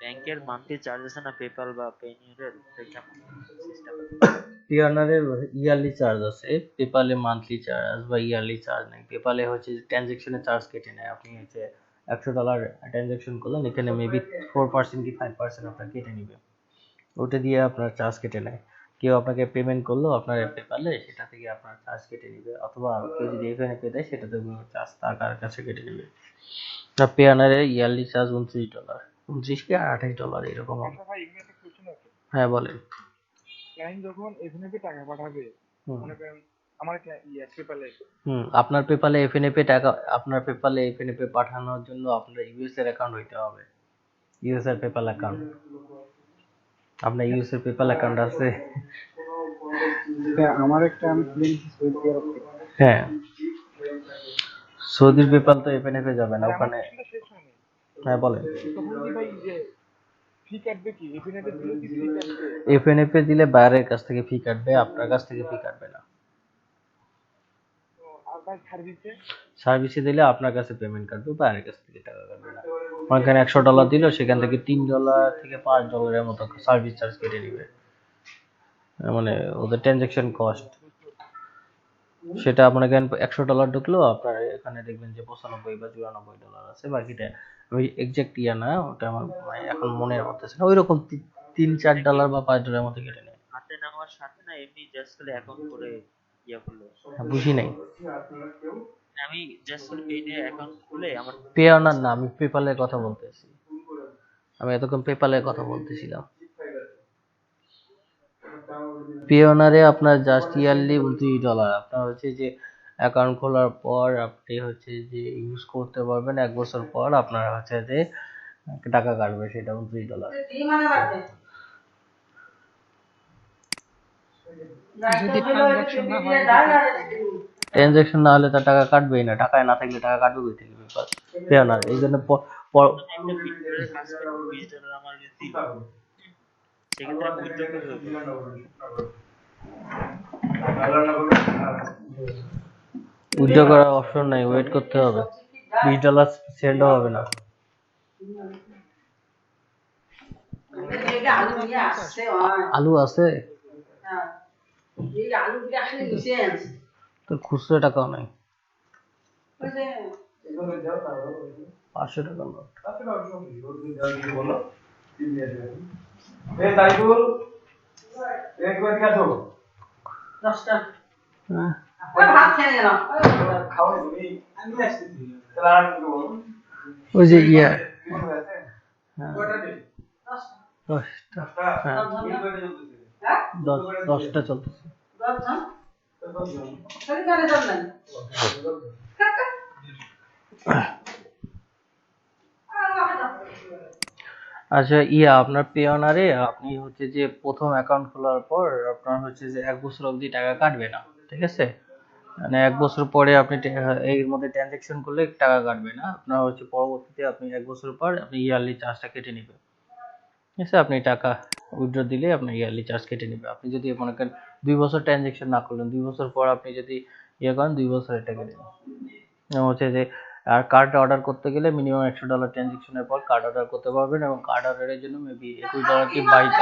ব্যাংকের মান্থলি চার্জ আছে না পেপাল বা পেনিয়ারের, কেমন সিস্টেম? পিয়ানারের ইয়ারলি চার্জ আছে, পেপালে মান্থলি চার্জ বা ইয়ারলি চার্জ নেই। পেপালে হচ্ছে ট্রানজেকশনের চার্জ কেটে নেয়, আপনি হচ্ছে $100 ট্রানজেকশন করলেন, এখানে মেবি 4% কি 5% আপনার কেটে নিবে, ওটা দিয়ে আপনার চার্জ কেটে নেয়। কেউ আপনাকে পেমেন্ট করলো আপনার পেপালে, সেটা থেকে আপনার চার্জ কেটে নিবে, অথবা কেউ যদি এখানে পে দেয় সেটাতে চার্জ তার কাছে কেটে নিবে। আর পেয়ানারের ইয়ারলি চার্জ $29, 29 কি $28 এরকম হবে। আচ্ছা ভাই, এমনি একটা কোশ্চেন আছে। হ্যাঁ বলেন। ক্লায়েন্ট যখন এফএনএপি টাকা পাঠাবে, হুম, মনে করেন আমার পেপালে, আপনার পেপালে এফএনএপে টাকা, আপনার পেপালে এফএনএপে পাঠানোর জন্য আপনার ইউএস এর অ্যাকাউন্ট হইতে হবে, ইউএস এর পেপাল অ্যাকাউন্ট। আপনার ইউএস এর পেপাল অ্যাকাউন্ট আছে? হ্যাঁ, আমার একটা আমি খুলে নিচ্ছি সৌদি আরব থেকে। হ্যাঁ, সৌদির পেপাল তো এফএনএপে যাবে না মানে আমার ওখানে। কোশ্চেনটা শেষ হয়নি। হ্যাঁ বলেন। তখন কি ভাই যে ফি কাটবে কি? এফএনএপি দিলে কি ফি কাটবে? এফএনএপে দিলে বাইরের কাছ থেকে ফি কাটবে, আপনার কাছ থেকে ফি কাটবে না। তো আর ভাই সার্ভিসে? সার্ভিসে দিলে আপনার কাছে পেমেন্ট কাটবে, বাইরের কাছ থেকে টাকা কাটবে না। ওখানে $100 দিল, সেখান থেকে $3 থেকে $5 মতো সার্ভিস চার্জ কেটে নিবে, মানে ওদের ট্রানজেকশন কস্ট। সেটা আপনার এখানে $100 ঢুকলো, আপনার এখানে দেখবেন যে 95 বা $94 আছে, বাকিটা ওই এক্সাক্ট ইয়া না, ওটা আমার মানে এখন মনের মধ্যে আছে না, ওইরকম $3 4 বা $5 মতো কেটে নেয়। হাতে নেওয়ার সাথে না এমনি জাস্ট করে অ্যাকাউন্ট করে ইয়া করলে? বুঝি নাই। আমি জাস্ট করে পেইনে অ্যাকাউন্ট খুলে আমার পে অনার না, আমি পেপালের কথা বলতেছি, আমি এতক্ষণ পেপালের কথা বলতেছিলাম। পে অনারে আপনার জাস্ট ইয়ারলি $29, আপনার হচ্ছে যে অ্যাকাউন্ট খোলার পর আপনি হচ্ছে যে ইউজ করতে পারবেন, 1 বছর পর আপনার হচ্ছে যে টাকা কাটবে, সেটা $29। যদি ট্রানজাকশন না হয়, ট্রানজাকশন না হলে তার টাকা কাটবেই না, টাকায় না থাকলে টাকা কাটবে কই থেকে পেপাল? পে অনার এই জন্য একটা বিটকয়েনের কাজ করে $20 আমার দিল, সেক্ষেত্রে আমি উইথড্র করবো। উইথড্র করার অপশন নাই, ওয়েট করতে হবে, $20 সেন্ডও হবে না। আলু আছে? তো খুচরো টাকাও নাই, 500 টাকা নোট। হ্যাঁ, ওই যে ইয়া, হ্যাঁ, 10টা, হ্যাঁ, 10টা চলতেছে। আচ্ছা ইয়া, আপনার পেওনারে আপনি হচ্ছে যে প্রথম অ্যাকাউন্ট খোলার পর আপনার হচ্ছে যে 1 বছর অবধি টাকা কাটবে না, ঠিক আছে? মানে 1 বছর পরে আপনি এর মধ্যে ট্রানজেকশন করলে টাকা কাটবে না আপনার, হচ্ছে পরবর্তীতে আপনি 1 বছর পর আপনি ইয়ারলি চার্জটা কেটে নেবে, ঠিক আছে? আপনি টাকা উইথড্র দিলে আপনার ইয়ারলি চার্জ কেটে নেবে। আপনি যদি মনে করেন 2 বছর ট্রানজেকশন না করলেন, 2 বছর পর আপনি যদি ইয়ে করেন, 2 বছর এটা কেটে নেবে। এবং হচ্ছে যে আর কার্ড অর্ডার করতে গেলে মিনিমাম $100 ট্রানজেকশনের পর কার্ড অর্ডার করতে পারবেন, এবং কার্ড অর্ডারের জন্য মেবি $21 কি 22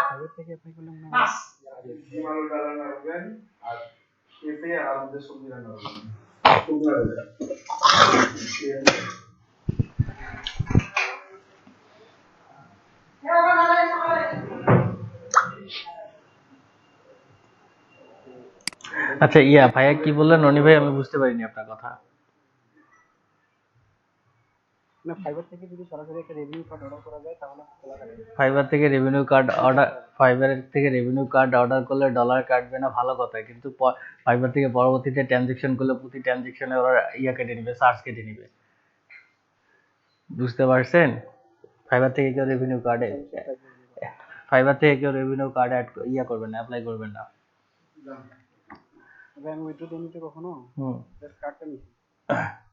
ফাইবার থেকে আপনি করলে মনে হয় আচ্ছা ইয়া ভাইয়া কি বললেন রনি ভাই, আমি বুঝতে পারিনি আপনার কথা। না, ফাইবার থেকে যদি সরাসরি একটা রেভিনিউ কার্ড অর্ডার করা যায় তাহলে খোলা যাবে। ফাইবার থেকে রেভিনিউ কার্ড অর্ডার করলে ডলার কাটবে না, ভালো কথা, কিন্তু ফাইবার থেকে পরবর্তীতে ট্রানজেকশন করলে প্রতি ট্রানজেকশনে ওরা ইয়া কেটে নিবে, চার্জ কেটে নিবে, বুঝতে পারছেন? ফাইবার থেকে কেউ রেভিনিউ কার্ডে অ্যাড ইয়া করবেন না, অ্যাপ্লাই করবেন না। তবে আমি উইথড্র দিয়ে নিতে কখনো জাস্ট কার্ডটা নিচ্ছি।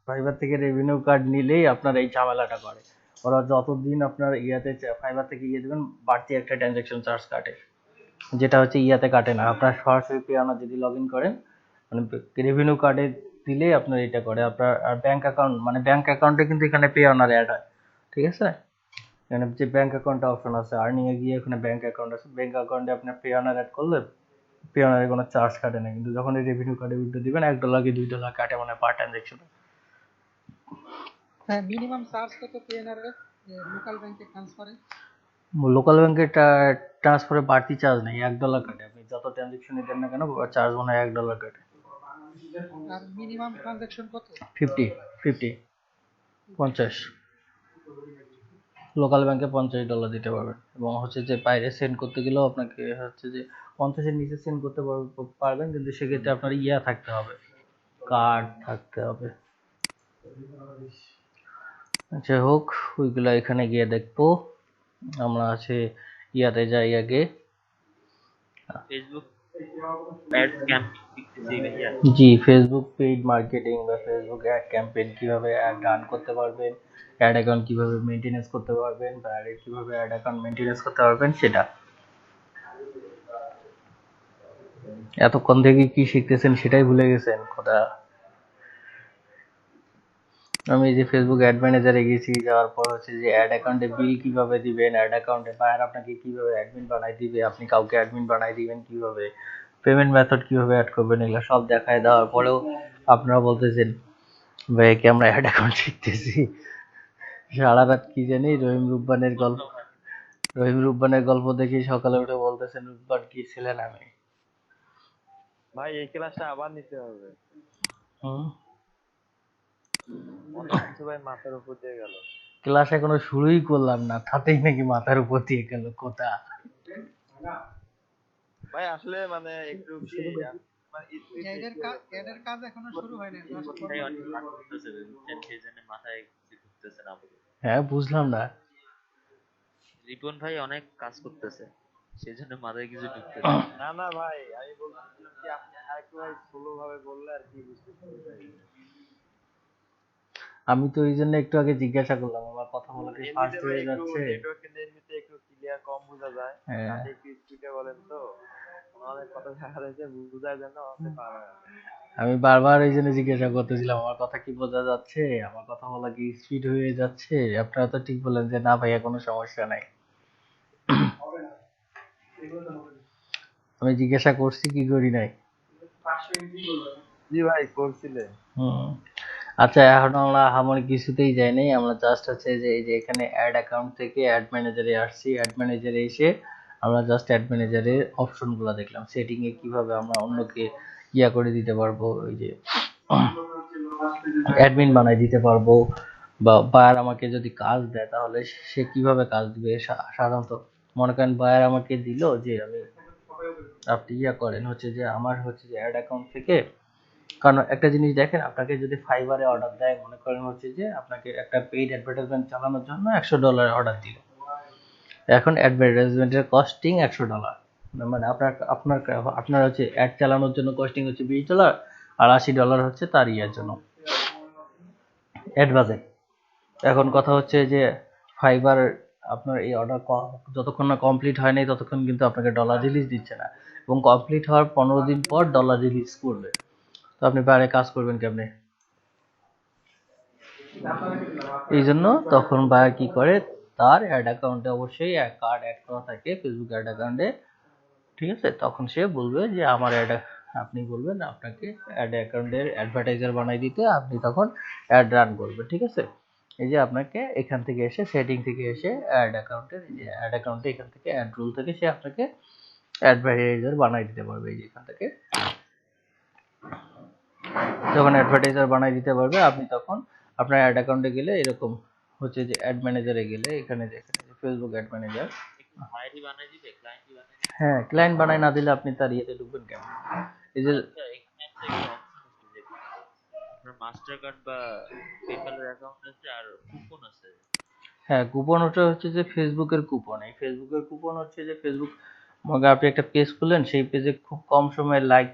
ফাইবার থেকে রেভিনিউ কার্ড নিলেই আপনার এই ঝামেলাটা করে, ওরা যতদিন আপনার ইয়াতে ফাইবার থেকে ইয়ে দেবেন বাড়তি একটা ট্রানজেকশন চার্জ কাটে, যেটা হচ্ছে ইয়াতে কাটে না। আপনার সরাসরি পেওনা যদি লগ ইন করেন, মানে রেভিনিউ কার্ডে দিলে আপনার এটা করে আপনার, আর ব্যাংক অ্যাকাউন্ট, মানে ব্যাংক অ্যাকাউন্টে কিন্তু এখানে পেওনার অ্যাড হয়, ঠিক আছে? এখানে যে ব্যাংক অ্যাকাউন্ট অপশন আছে, আর্নিং এ গিয়ে ওখানে ব্যাংক অ্যাকাউন্ট আছে, ব্যাংক অ্যাকাউন্টে আপনার পেওনার অ্যাড করলে পেওনারে কোনো চার্জ কাটে না, কিন্তু যখন এই রেভিনিউ কার্ডে উইথড্র দিবেন $1 কি $2 কাটে মানে পার ট্রানজেকশন। হ্যাঁ, মিনিমাম চার্জ কত পিএনআর এর লোকাল ব্যাংকে ট্রান্সফারে? লোকাল ব্যাংকে ট্রান্সফারে বাড়তি চার্জ নেই, $1 কাটে, আপনি যত ট্রানজেকশনই দেন না কেন চার্জ মনে হয় $1 কাটে। আর মিনিমাম ট্রানজাকশন কত? 50 লোকাল ব্যাংকে $50 দিতে পারবেন, এবং হচ্ছে যে বাইরে সেন্ড করতে গেলেও আপনাকে হচ্ছে যে 50-এর নিচে সেন্ড করতে পারবেন, কিন্তু সেক্ষেত্রে আপনার ইয়া থাকতে হবে, কার্ড থাকতে হবে। আচ্ছা হোক, ওইগুলা এখানে গিয়ে দেখবো। আমরা আছে ইয়াতে যাই আগে। ফেসবুক অ্যাড ক্যাম্পেইন শিখতেছি ভাইয়া। জি, ফেসবুক পেইড মার্কেটিং বা ফেসবুক অ্যাড ক্যাম্পেইন কিভাবে অ্যাড রান করতে পারবেন, অ্যাড অ্যাকাউন্ট কিভাবে মেইনটেনেন্স করতে পারবেন, বা কিভাবে অ্যাড অ্যাকাউন্ট মেইনটেনেন্স করতে পারবেন সেটা। এতক্ষণ থেকে কি শিখতেছেন সেটাই ভুলে গেছেন খোদা। আমি এই যে ফেসবুক অ্যাড ম্যানেজারে গেছি, যাওয়ার পর হচ্ছে যে অ্যাড অ্যাকাউন্টে বিল কিভাবে দিবেন, অ্যাড অ্যাকাউন্টে বায়ার আপনাকে কিভাবে অ্যাডমিন বানাই দিবে, আপনি কাউকে অ্যাডমিন বানাই দিবেন কিভাবে, পেমেন্ট মেথড কিভাবে অ্যাড করবেন, এগুলো সব দেখায় দেওয়ার পরেও আপনারা বলতেছেন ভাই কি আমরা অ্যাড অ্যাকাউন্ট শিখতেছি। সারা রাত কি জানি রহিম রুব্বানের গল্প দেখি সকালে উঠে বলতেছেন রুব্বান কি ছিলেন আমি। ভাই এই ক্লাসটা আবার নিতে হবে, হুম, অনেক কিছু ভাই মাথার উপর দিয়ে গেল। ক্লাস এখনো শুরুই করলাম না, তাতেই নাকি মাথার উপর দিয়ে গেল কথা। ভাই আসলে মানে একটু কি মানে এদের কাজ এখনো শুরু হয়নি, জাস্ট ভাই অনেক কাজ করতেছে বুঝছেন, সেই জন্য মাথায় কিছু ঢুকতেছে না। হ্যাঁ বুঝলাম না। রিপন ভাই অনেক কাজ করতেছে, সেই জন্য মাথায় কিছু ঢুকতেছে না। না না ভাই, আমি বলছিলাম কি আপনি আরেকটু ভাই স্লো ভাবে বললে আর কি বুঝতে পারবেন। আমি তো এই জন্য একটু আগে জিজ্ঞাসা করলাম আমার কথা বলা কি ফাস্ট হয়ে যাচ্ছে। এমনিতে একটু ক্লিয়ার কম বোঝা যায়, হ্যাঁ, আপনি একটু স্পিডে বলেন তো অনেক কথা দেখা যাচ্ছে বোঝার জন্য অনেক পারা যায়। আমি বারবার এই জন্য জিজ্ঞাসা করতেছিলাম আমার কথা কি বোঝা যাচ্ছে, আমার কথা বলা কি স্পিড হয়ে যাচ্ছে। আপনারা তো ঠিক বললেন যে না ভাইয়া কোনো সমস্যা নাই। আমি জিজ্ঞাসা করছি কি করি নাই? জি ভাই করছিলে। হুম। আচ্ছা, এখন আমরা আমার কিছুতেই যাই নাই, আমরা জাস্ট হচ্ছে যে এই যে এখানে অ্যাড অ্যাকাউন্ট থেকে অ্যাড ম্যানেজারে আসছি। অ্যাড ম্যানেজারে এসে আমরা জাস্ট অ্যাড ম্যানেজারের অপশনগুলো দেখলাম, সেটিং এ কিভাবে আমরা অন্যকে ইয়া করে দিতে পারবো, ওই যে অ্যাডমিন বানাই দিতে পারবো, বা বায়ার আমাকে যদি কাজ দেয় তাহলে সে কিভাবে কাজ দিবে। সাধারণত মনে করেন বায়ার আমাকে দিল যে আমি, আপনি ইয়া করেন হচ্ছে যে আমার হচ্ছে যে অ্যাড অ্যাকাউন্ট থেকে, কারণ একটা জিনিস দেখেন, আপনাকে যদি ফাইবারে অর্ডার দেয়, মনে করেন হচ্ছে যে আপনাকে একটা পেইড অ্যাডভার্টাইজমেন্ট চালানোর জন্য $100 অর্ডার দিল। এখন অ্যাডভার্টাইজমেন্টের কস্টিং $100, মানে আপনার আপনার আপনার হচ্ছে অ্যাড চালানোর জন্য কস্টিং হচ্ছে $20, আর $80 হচ্ছে তার ইয়ার জন্য অ্যাড বাজেট। এখন কথা হচ্ছে যে ফাইবার আপনার এই অর্ডার যতক্ষণ না কমপ্লিট হয় নাই ততক্ষণ কিন্তু আপনাকে ডলার রিলিজ দিচ্ছে না, এবং কমপ্লিট হওয়ার 15 দিন পর ডলার রিলিজ করবে। তো আপনি বাইরে কাজ করবেন কেমনে? এই জন্য তখন বায়ার কি করে, তার অ্যাড অ্যাকাউন্টে অবশ্যই কার্ড অ্যাড করা থাকে ফেসবুক অ্যাড অ্যাকাউন্টে, ঠিক আছে? তখন সে বলবে যে আমার অ্যাড, আপনি বলবেন আপনাকে অ্যাড অ্যাকাউন্টের অ্যাডভার্টাইজার বানাই দিতে, আপনি তখন অ্যাড রান করবে, ঠিক আছে? এই যে আপনাকে এখান থেকে এসে সেটিং থেকে এসে অ্যাড অ্যাকাউন্টের, এই যে অ্যাড অ্যাকাউন্টে এখান থেকে অ্যাড রুল থেকে সে আপনাকে অ্যাডভার্টাইজার বানাই দিতে পারবে। এই যে এখান থেকে যখন অ্যাডভার্টাইজার বানাই দিতে পারবে, আপনি তখন আপনার অ্যাড অ্যাকাউন্টে গেলে এরকম হচ্ছে যে অ্যাড ম্যানেজারে গেলে এখানে দেখেন ফেসবুক অ্যাড ম্যানেজার। আইডি বানাই দিবে, ক্লায়েন্ট বানাই দিবে। হ্যাঁ, ক্লায়েন্ট বানাই না দিলে আপনি তার ইয়েতে ঢুকবেন কেমন? এই যে আচ্ছা, এখানে একটা অপশন আছে যে আপনার মাস্টার কার্ড বা পেপ্যালের অ্যাকাউন্ট আছে আর কুপন আছে। হ্যাঁ, কুপন ওটা হচ্ছে যে ফেসবুকের কুপন। এই ফেসবুকের কুপন হচ্ছে যে ফেসবুক, মনে আপনি একটা পেজ খুললেন, সেই পেজে খুব কম সময়ে লাইক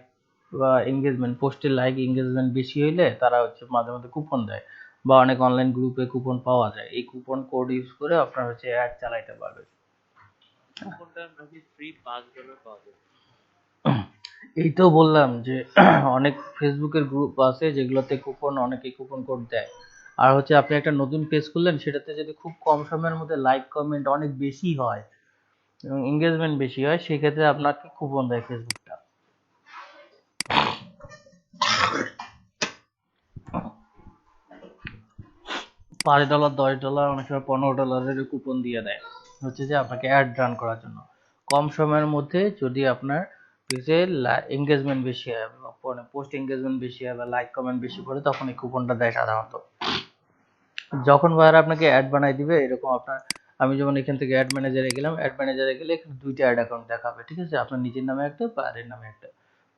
বা এঙ্গেজমেন্ট, পোস্টের লাইক এঙ্গেজমেন্ট বেশি হইলে তারা হচ্ছে মাঝে মধ্যে কুপন দেয়, বা অনেক অনলাইন গ্রুপে কুপন পাওয়া যায়। এই কুপন কোড ইউজ করে আপনার হচ্ছে অ্যাড চালাইতে পারবে। কুপনটা নাকি ফ্রি $5 পাওয়া যাবে। এই তো বললাম যে অনেক ফেসবুকের গ্রুপ আছে যেগুলোতে কুপন, অনেকে কুপন কোড দেয়। আর হচ্ছে আপনি একটা নতুন পেজ খুললেন, সেটাতে যদি খুব কম সময়ের মধ্যে লাইক কমেন্ট অনেক বেশি হয় এবং এঙ্গেজমেন্ট বেশি হয়, সেই ক্ষেত্রে আপনাকে কুপন দেয় ফেসবুকটা। $5, $10, অনেক সময় $15 কুপন দিয়ে দেয়, হচ্ছে যে আপনাকে অ্যাড রান করার জন্য। কম সময়ের মধ্যে যদি আপনার পেজে এঙ্গেজমেন্ট বেশি হয়, পোস্ট এঙ্গেজমেন্ট বেশি হয় বা লাইক কমেন্ট বেশি করে, তখন এই কুপনটা দেয় সাধারণত। যখন ভাইয়ারা আপনাকে অ্যাড বানাই দিবে এরকম, আপনার আমি যেমন এখান থেকে অ্যাড ম্যানেজারে গেলাম, অ্যাড ম্যানেজারে গেলে এখানে দুইটা অ্যাড অ্যাকাউন্ট দেখাবে, ঠিক আছে? আপনার নিজের নামে একটা, বাইরের নামে একটা।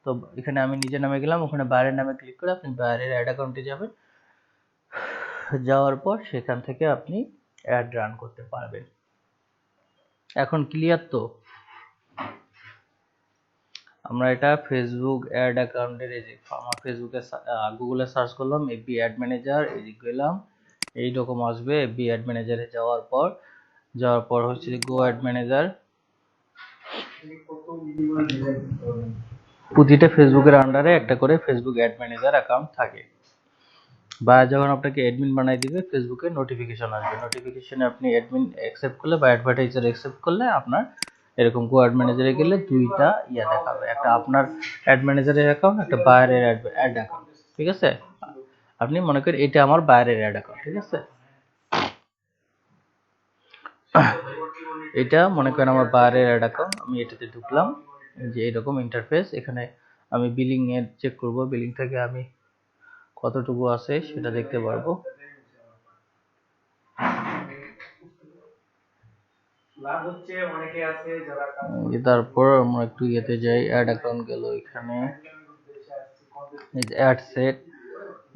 তো এখানে আমি নিজের নামে গেলাম, ওখানে বাইরের নামে ক্লিক করে আপনি বাইরের অ্যাড অ্যাকাউন্টে যাবেন। যাওয়ার পর সেখান থেকে আপনি অ্যাড রান করতে পারবেন। এখন ক্লিয়ার তো? আমরা এটা ফেসবুক অ্যাড অ্যাকাউন্টের, এই যে আমার ফেসবুকে গুগলে সার্চ করলাম এফবি অ্যাড ম্যানেজার, এই যে গেলাম, এইরকম আসবে। এফবি অ্যাড ম্যানেজারে যাওয়ার পর হচ্ছে যে গো অ্যাড ম্যানেজার। প্রতিটা ফেসবুকের আন্ডারে একটা করে ফেসবুক অ্যাড ম্যানেজার অ্যাকাউন্ট থাকে। বা যখন আপনাকে অ্যাডমিন বানাই দিবে, ফেসবুকে নোটিফিকেশন আসবে, নোটিফিকেশনে আপনি অ্যাডমিন অ্যাকসেপ্ট করলে বা অ্যাডভার্টাইজার অ্যাকসেপ্ট করলে আপনার এরকম গো অ্যাড ম্যানেজারে গেলে দুইটা ইয়া দেখাবে, একটা আপনার অ্যাড ম্যানেজারের অ্যাকাউন্ট, একটা বায়ারের অ্যাড অ্যাকাউন্ট, ঠিক আছে? আপনি মনে করেন এটা আমার বায়ারের অ্যাড অ্যাকাউন্ট, ঠিক আছে? এটা মনে করেন আমার বায়ারের অ্যাড অ্যাকাউন্ট, আমি এটাতে ঢুকলাম, যে এরকম ইন্টারফেস। এখানে আমি বিলিং এর চেক করব, বিলিং থেকে আমি কতটুকু আছে সেটা দেখতে পারবো। তারপর আমরা একটু ইয়েতে যাই, অ্যাড অ্যাকাউন্ট গেল, এখানে অ্যাড সেট,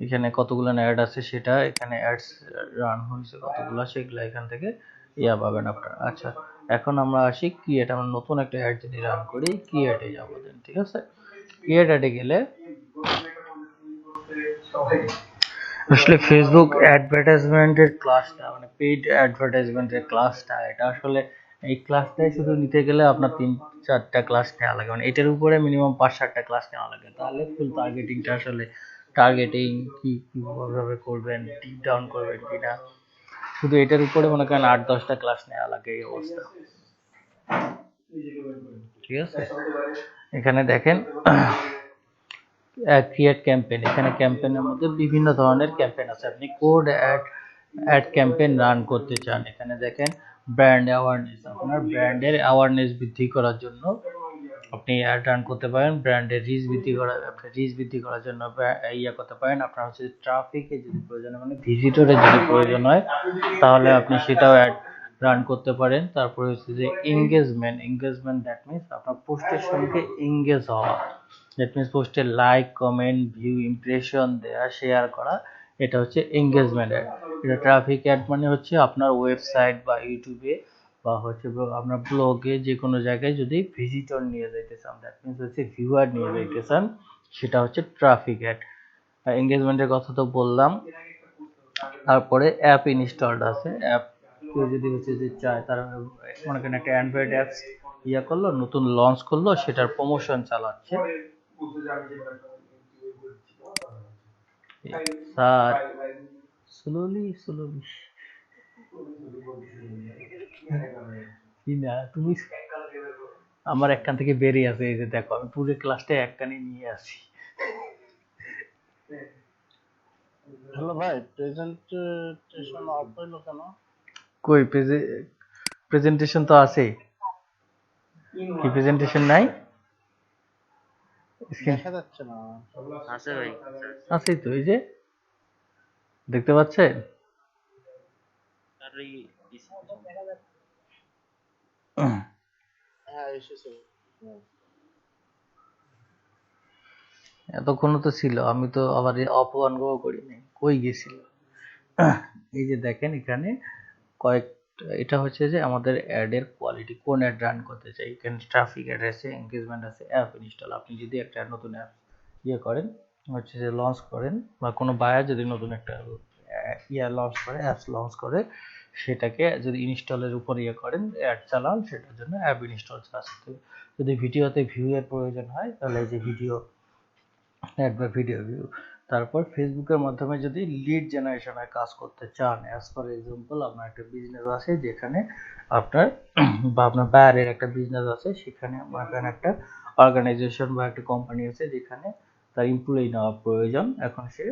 এখানে কতগুলো অ্যাড আছে সেটা, এখানে অ্যাডস রান হয়েছে কতগুলো সেগুলো এখান থেকে ইয়া পাবেন আপনার। আচ্ছা, এখন আমরা আসি ক্রিয়েট। আমরা নতুন একটা অ্যাড যদি রান করি, ক্রিয়েটে যাবো দেন, ঠিক আছে? ক্রিয়েট অ্যাডে গেলে আসলে ফেসবুক অ্যাডভার্টাইজমেন্টের ক্লাসটা, মানে পেইড অ্যাডভার্টাইজমেন্টের ক্লাসটা, এটা আসলে এই ক্লাসটাই শুধু নিতে গেলে আপনার 3-4টা ক্লাস নেওয়া লাগে, মানে এটার উপরে মিনিমাম 5-7টা ক্লাস নেওয়া লাগে, তাহলে ফুল টার্গেটিংটা আসলে টার্গেটিং কিভাবে করবেন, ডিপ ডাউন করবেন কিনা, শুধু এটার উপরে মনে করেন 8-10টা ক্লাস নেওয়া লাগে, এই অবস্থা। ঠিক আছে, এখানে দেখেন ক্রিয়েট ক্যাম্পেইন, এখানে ক্যাম্পেইনের মধ্যে বিভিন্ন ধরনের ক্যাম্পেইন আছে। আপনি কোড অ্যাড ক্যাম্পেইন রান করতে চান, এখানে দেখেন ব্র্যান্ড অ্যাওয়ারনেস, আপনার ব্র্যান্ডের অ্যাওয়ারনেস বৃদ্ধি করার জন্য আপনি অ্যাড রান করতে পারেন। ব্র্যান্ডের রিচ বৃদ্ধি করার জন্য ইয়া করতে পারেন। আপনার হচ্ছে ট্রাফিকের যদি প্রয়োজন হয়, মানে ভিজিটরের যদি প্রয়োজন হয়, তাহলে আপনি সেটাও অ্যাড রান করতে পারেন। তারপরে হচ্ছে যে এঙ্গেজমেন্ট দ্যাট মিনস আপনার পোস্টের সঙ্গে এঙ্গেজ হওয়া, দ্যাট মিনস পোস্টে লাইক, কমেন্ট, ভিউ, ইমপ্রেশন দেওয়া, শেয়ার করা, এটা হচ্ছে এঙ্গেজমেন্ট অ্যাড। এটা ট্রাফিক অ্যাড মানে হচ্ছে আপনার ওয়েবসাইট বা ইউটিউবে বা হচ্ছে আপনার ব্লগে যে কোনো জায়গায় যদি ভিজিটর নিয়ে যাইতে চান, দ্যাট মিনস হচ্ছে ভিউয়ার নিয়ে যাইতে চান, সেটা হচ্ছে ট্রাফিক অ্যাড। এঙ্গেজমেন্টের কথা তো বললাম। তারপরে অ্যাপ ইনস্টলড আছে, অ্যাপ কেউ যদি হচ্ছে যে চায়, তারা মনে করেন একটা অ্যান্ড্রয়েড অ্যাপস ইয়া করলো, নতুন লঞ্চ করলো, সেটার প্রমোশন চালাচ্ছে। স্যার স্লোলি কি না, তুমি আমার একখান থেকে বেরিয়ে আছে, এই যে দেখো আমি পুরো ক্লাসটা একখানে নিয়ে আসি। হ্যালো ভাই, প্রেজেন্টেশন অফ হইলো কেন? কই প্রেজেন্টেশন তো আছে, কি প্রেজেন্টেশন নাই? দেখা যাচ্ছে না। আছে ভাই, আছে তো, এই যে দেখতে পাচ্ছেন। আর ওই হ্যাঁ এসেছে। এতক্ষণ তো ছিল, আমি তো আবার অফ অন গো করিনি, কই গেছিল। এই যে দেখেন এখানে এটা হচ্ছে যে আমাদের অ্যাড এর কোয়ালিটি, কোন অ্যাড রান করতে চাই। এখানে ট্রাফিক অ্যাড আছে, এনগেজমেন্ট আছে, অ্যাপ ইনস্টল। আপনি যদি একটা নতুন অ্যাপ করেন, হচ্ছে যে লঞ্চ করেন, বা কোনো বায়ার যদি নতুন একটা লঞ্চ করে, অ্যাপস লঞ্চ করে, সেটাকে যদি ইনস্টলের উপর করেন, অ্যাড চালান, সেটার জন্য অ্যাপ ইনস্টল চালাতে। যদি ভিডিওতে ভিউ এর প্রয়োজন হয়, তাহলে এই যে ভিডিও অ্যাড বা ভিডিও ভিউ। তারপর ফেসবুকের মাধ্যমে যদি লিড জেনারেশনের কাজ করতে চান, অ্যাজ ফর এক্সাম্পল আপনার একটা বিজনেস আছে, যেখানে আপনার বা আপনার বাইরের একটা বিজনেস আছে, সেখানে আপনার একটা অর্গানাইজেশন বা একটা কোম্পানি আছে, যেখানে তার এমপ্লয়ি নেওয়া প্রয়োজন। এখন সে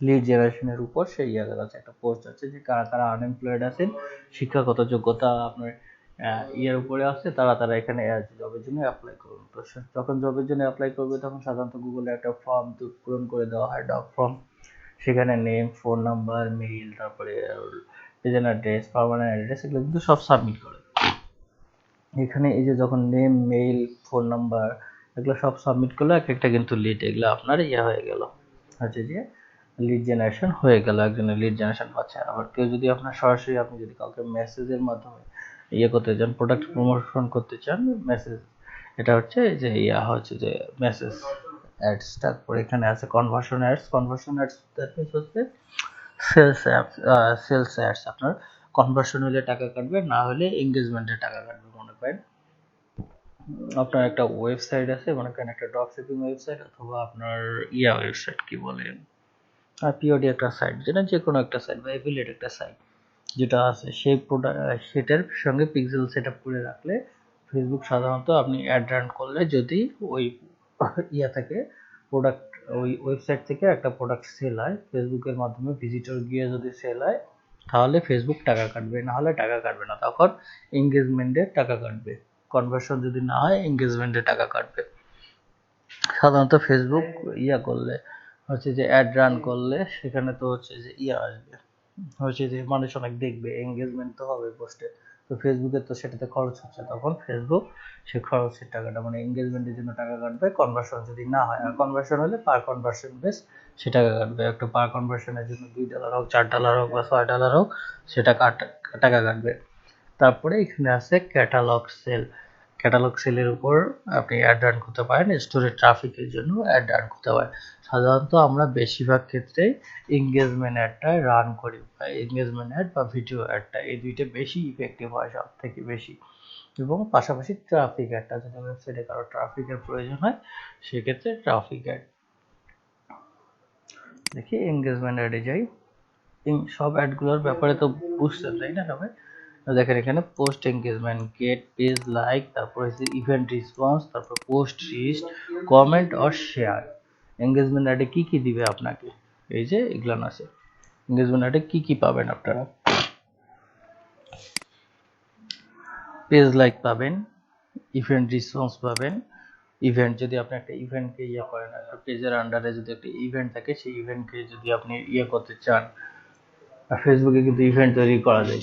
লিড জেনারেশনের উপর সেই আছে, একটা পোস্ট আছে যে কারা কারা আনএমপ্লয়েড আছেন, শিক্ষাগত যোগ্যতা আপনার ইয়ের উপরে আছে, তারা এখানে জবের জন্য অ্যাপ্লাই করুন। তো যখন জবের জন্য অ্যাপ্লাই করবে, তখন সাধারণত গুগলে একটা ফর্ম পূরণ করে দেওয়া হয়, ডক ফর্ম। সেখানে নেম, ফোন নাম্বার, মেইল, তারপরে প্রেজেন্ট অ্যাড্রেস, পার্মানেন্ট অ্যাড্রেস, এগুলো কিন্তু সব সাবমিট করে। এখানে এই যে যখন নেম, মেইল, ফোন নাম্বার এগুলো সব সাবমিট করলে এক একটা কিন্তু লিড, এগুলো আপনার হয়ে গেল, হচ্ছে যে লিড জেনারেশন হয়ে গেল, একজনের লিড জেনারেশন পাচ্ছে। আবার কেউ যদি আপনার সরাসরি, আপনি যদি কাউকে মেসেজের মাধ্যমে করতে চান, প্রোডাক্ট প্রমোশন করতে চান, মেসেজ, এটা হচ্ছে যে হচ্ছে যে মেসেজ অ্যাডস। তারপর এখানে আছে কনভার্সন অ্যাডস দ্যাট মিনস হচ্ছে সেলস অ্যাডস। আপনার কনভার্সন হলে টাকা কাটবে, না হলে এঙ্গেজমেন্টের টাকা কাটবে। মনে করেন আপনার একটা ওয়েবসাইট আছে, মনে করেন একটা ড্রপ শিপিং ওয়েবসাইট, অথবা আপনার ওয়েবসাইট কি বলেন, পিওডি একটা সাইট, যেটা যে কোনো একটা সাইট বা এফিলিয়েট একটা সাইট যেটা আছে, সেই সেটার সঙ্গে পিক্সেল সেট আপ করে রাখলে, ফেসবুক সাধারণত আপনি অ্যাড রান করলে, যদি ওই থেকে প্রোডাক্ট, ওই ওয়েবসাইট থেকে একটা প্রোডাক্ট সেল হয়, ফেসবুকের মাধ্যমে ভিজিটর গিয়ে যদি সেল হয়, তাহলে ফেসবুক টাকা কাটবে, না হলে টাকা কাটবে না। তখন এঙ্গেজমেন্টের টাকা কাটবে। কনভার্সন যদি না হয়, এঙ্গেজমেন্টের টাকা কাটবে। সাধারণত ফেসবুক করলে হচ্ছে যে অ্যাড রান করলে, সেখানে তো হচ্ছে যে আসবে, হচ্ছে যে মানুষ অনেক দেখবে, এঙ্গেজমেন্ট তো হবে পোস্টে। তো ফেসবুকের তো সেটাতে খরচ হচ্ছে, তখন ফেসবুক সে খরচের টাকাটা, মানে এঙ্গেজমেন্টের জন্য টাকা কাটবে। কনভার্সন যদি না হয়, আর কনভার্সন হলে পার কনভার্সন বেস সে টাকা কাটবে। একটা পার কনভার্সনের জন্য $2 হোক, $4 হোক বা $6 হোক, সেটা টাকা কাটবে। তারপরে এখানে আছে ক্যাটালগ সেলের উপর আপনি অ্যাড রান করতে পারেন, স্টোরে ট্রাফিকের জন্য অ্যাড রান করতে পারেন। সাধারণত আমরা বেশিরভাগ ক্ষেত্রে এঙ্গেজমেন্ট অ্যাডটা রান করি, এঙ্গেজমেন্ট অ্যাড বা ভিডিও অ্যাডটা, এই দুইটা বেশি ইফেক্টিভ হয়, সব থেকে বেশি। এবং পাশাপাশি ট্রাফিক অ্যাডটা, যদি ওয়েবসাইটে কারো ট্রাফিকের প্রয়োজন হয়, সেক্ষেত্রে ট্রাফিক অ্যাড। দেখি এঙ্গেজমেন্ট অ্যাডে যাই। সব অ্যাডগুলোর ব্যাপারে তো বুঝছেন, তাই না সবাই? দেখেন এখানে post engagement, get page like, তারপর হচ্ছে ইভেন্ট রেসপন্স, তারপর post reach, comment or share. Engagement অ্যাডে কি কি দিবে আপনাকে, এই যে এগুলান আছে। এঙ্গেজমেন্ট অ্যাডে কি কি পাবেন আপনারা, পেজ লাইক পাবেন, ইভেন্ট রেসপন্স পাবেন। ইভেন্ট যদি আপনি একটা ইভেন্টকে ইয়ে করেন, একটা পেজের আন্ডারে যদি একটা ইভেন্ট থাকে, সেই ইভেন্টকে যদি আপনি ইয়ে করতে চান, আর ফেসবুকে কিন্তু ইভেন্ট তৈরি করা যায়,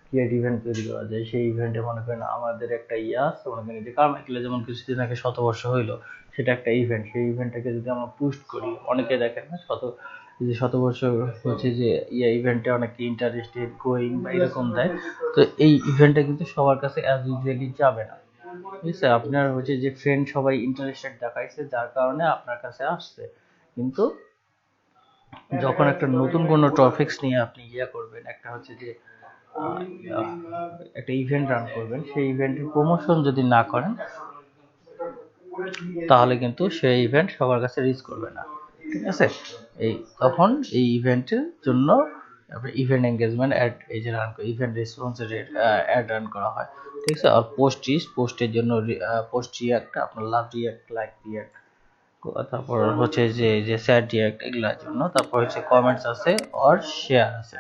ক্রিয়েট ইভেন্ট তৈরি করা যায়। সেই ইভেন্টে মনে করেন আমাদের একটা ইয়ে আছে, মনে করেন যে কারমাইকেলে যেমন কিছুদিন আগে 100 বর্ষ হইলো, সেটা একটা ইভেন্ট। সেই ইভেন্টটাকে যদি আমরা পোস্ট করি, অনেকে দেখেন না যে 100 বর্ষ হচ্ছে যে ইভেন্টে অনেকে ইন্টারেস্টেড গোয়িং বা এরকম দেয়। তো এই ইভেন্টটা কিন্তু সবার কাছে অ্যাজ ইউজুয়ালি যাবে না, ঠিক আছে। আপনার হচ্ছে যে ফ্রেন্ড সবাই ইন্টারেস্টেড দেখাইছে, যার কারণে আপনার কাছে আসছে। কিন্তু যখন একটা নতুন কোনো টপিকস নিয়ে আপনি ইয়ে করবেন, একটা হচ্ছে যে একটা ইভেন্ট রান করবেন, সেই ইভেন্টের প্রমোশন যদি না করেন, তাহলে কিন্তু সেই ইভেন্ট সবার কাছে রিচ করবে না, ঠিক আছে। এই তখন এই ইভেন্টের জন্য ইভেন্ট এঙ্গেজমেন্ট অ্যাড, এই যে রান করে ইভেন্ট রেসপন্সের অ্যাড রান করা হয়, ঠিক আছে। আর পোস্টের জন্য পোস্ট রিয়াক্ট, আপনার লাভ রিয়াক্ট, লাইক রিয়াক্ট, তারপর হচ্ছে যে স্যাড রিয়াক্ট, এগুলোর জন্য। তারপর হচ্ছে কমেন্টস আছে আর শেয়ার আছে।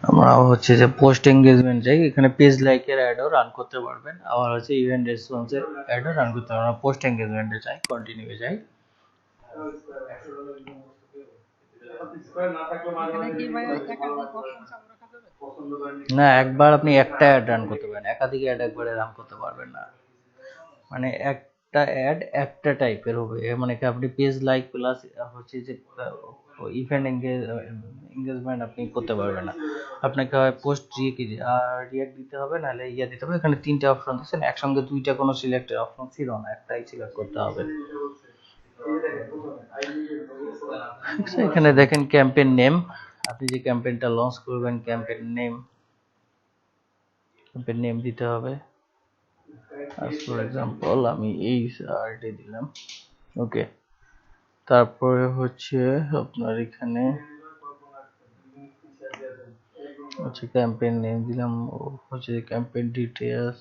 আমরা হচ্ছে যে পোস্ট এঙ্গেজমেন্ট যাই, এখানে পেজ লাইকের অ্যাডও রান করতে পারবেন, আবার হচ্ছে ইভেন্ট রেসপন্সের অ্যাডও রান করতে পারবেন। আমরা পোস্ট এঙ্গেজমেন্টে যাই, কন্টিনিউ যাই। না, একবার আপনি একটা অ্যাড রান করতে পারেন, একাধিক অ্যাড একবারে রান করতে পারবেন না। মানে একটা অ্যাড একটা টাইপের হবে, মানে কি আপনি পেজ লাইক প্লাস হচ্ছে যে ইভেন্ট এঙ্গেজমেন্ট আপনি করতে পারবেন না। আপনাকে হয় পোস্ট রিয়াক্ট দিতে হবে, নাহলে ইয়া দিতে হবে। এখানে 3টে অপশন দিচ্ছেন, একসঙ্গে 2টা কোনো সিলেক্টের অপশন ছিল না, একটাই সিলেক্ট করতে হবে। এখানে দেখেন ক্যাম্পেইন নেম, আপনি যে ক্যাম্পেইনটা লঞ্চ করবেন, ক্যাম্পেইন নেম দিতে হবে। ফর এক্সাম্পল আমি এই আরটি দিলাম, ওকে। তারপরে হচ্ছে আপনার এখানে হচ্ছে ক্যাম্পেইন নেম দিলাম, হচ্ছে ক্যাম্পেইন ডিটেইলস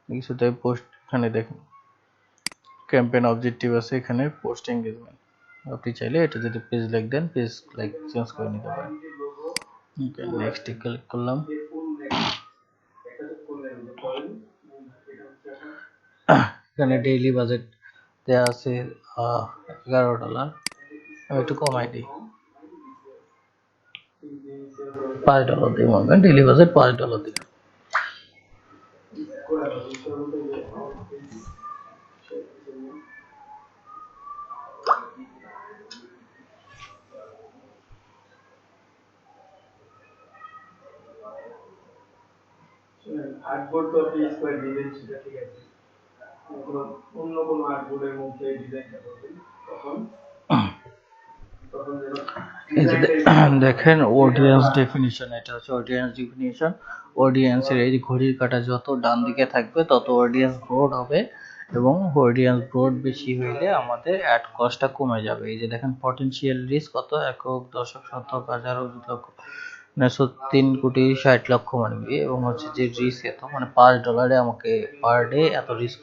কিছুতে পোস্ট। এখানে দেখেন ক্যাম্পেইন অবজেক্টিভ আছে, এখানে পোস্ট এঙ্গেজমেন্ট। আপনি চাইলে এটা যদি পেজ লাইক দেন, পেজ লাইক চেঞ্জ করে নিতে পারেন। ওকে, নেক্সট ক্লিক করলাম। এখানে ডেইলি বাজেট দেওয়া আছে $11। আমি একটু কমাই দিই, $5 দিই, মনে করেন ডেইলি বাজেট $5 দিলাম। আর্টবোর্ড তো আপনি স্কোয়ার দিবেন, সেটা ঠিক আছে। অন্য কোনো আর্টবোর্ডের মধ্যে ডিজাইনটা করবেন, তখন এই যে দেখেন অডিয়েন্স ডেফিনিশন, এটা হচ্ছে অডিয়েন্স ডেফিনিশন। অডিয়েন্সের এই যে ঘড়ির কাঁটা যত ডান দিকে থাকবে, তত অডিয়েন্স ব্রড হবে, এবং অডিয়েন্স ব্রড বেশি হইলে আমাদের অ্যাড কস্টটা কমে যাবে। এই যে দেখেন পটেনশিয়াল রিস্ক কত, একক, দশক, শতক, হাজার, লক্ষ, 3,60,00,000 মানে, এবং হচ্ছে যে রিস্ক এত, মানে $5 আমাকে পার ডে এত রিস্ক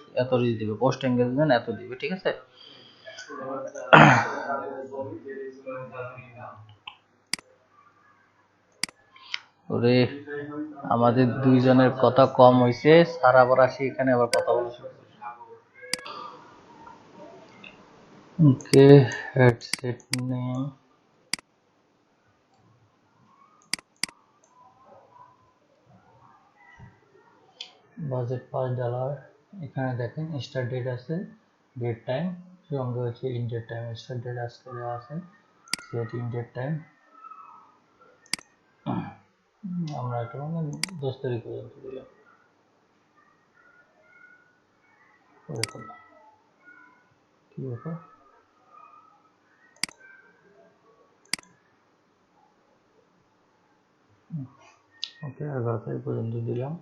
দিবে, পোস্ট এঙ্গেজমেন্ট এত দিবে, ঠিক আছে। ওরে, আমাদের দুইজনের কথা কম হইছে, স্যার আবার আসি এখানে আবার কথা বলছে। ওকে, হেডসেট নেম, বাজেট $5। এখানে দেখেন স্টার্ট ডেট আছে, ডেট টাইম, সঙ্গে হচ্ছে ইন্ডেট টাইম। স্টার্ট ডেট আজকে দেওয়া আছে, সেট ইন্ডেট টাইম আমরা একটা মানে 10 তারিখ পর্যন্ত দিলাম, করে করলাম। কি ব্যাপার, ওকে 11 তারিখ পর্যন্ত দিলাম।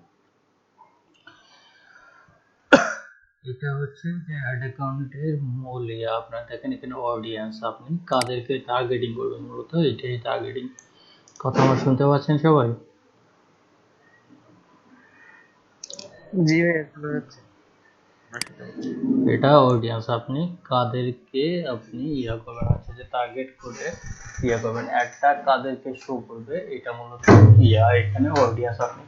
এটা হচ্ছে যে অ্যাড অ্যাকাউন্টের মূল ইয়ে। আপনার দেখেন এখানে অডিয়েন্স, আপনি কাদেরকে টার্গেটিং করবেন, মূলত এটাই টার্গেটিং। কথা আমার শুনতে পাচ্ছেন সবাই? জি ভাইয়া শোনা যাচ্ছে। এটা অডিয়েন্স, আপনি কাদেরকে আপনি ইয়া করবেন, হচ্ছে যে টার্গেট করে ইয়া করবেন, অ্যাডটা কাদেরকে শো করবে, এটা মূলত ইয়া। এখানে অডিয়েন্স, আপনি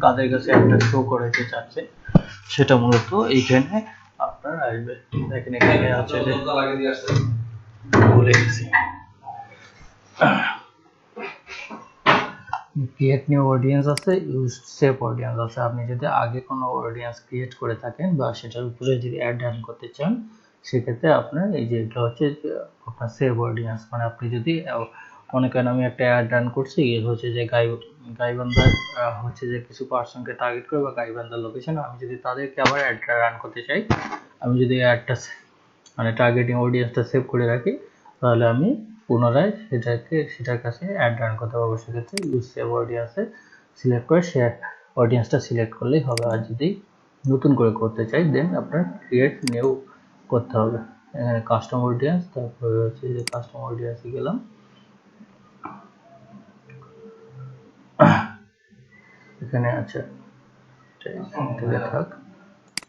কাদের কাছে একটা শো করতে চাচ্ছেন সেটা মূলত এইখানে আপনার আসবে। দেখেন এখানে আছে যে ভুলে গেছি, ক্রিয়েট নিউ অডিয়েন্স আছে, ইউজ সেভ অডিয়েন্স আছে। আপনি যদি আগে কোনো অডিয়েন্স ক্রিয়েট করে থাকেন বা সেটার উপরে যদি অ্যাড রান করতে চান, সেক্ষেত্রে আপনার এই যে এটা হচ্ছে আপনার সেভ অডিয়েন্স। মানে আপনি যদি মনে করেন আমি একটা অ্যাড রান করছি, এর হচ্ছে যে গাইবান্ধার হচ্ছে যে কিছু পার্সনকে টার্গেট করে বা গাইবান্ধার লোকেশন, আমি যদি তাদেরকে আবার অ্যাডটা রান করতে চাই, আমি যদি অ্যাডটা মানে টার্গেটিং অডিয়েন্সটা সেভ করে রাখি, তাহলে আমি পুনরায় সেটার কাছে অ্যাড রান করতে পারবো। সেক্ষেত্রে ইউজ সেভ অডিয়েন্সে সিলেক্ট করে সে অডিয়েন্সটা সিলেক্ট করলেই হবে। আর যদি নতুন করে করতে চাই, দেন আপনার ক্রিয়েট নিউ করতে হবে। এখানে কাস্টম অডিয়েন্স, তারপরে হচ্ছে যে কাস্টম অডিয়েন্সে গেলাম, এখানে আছে থাক,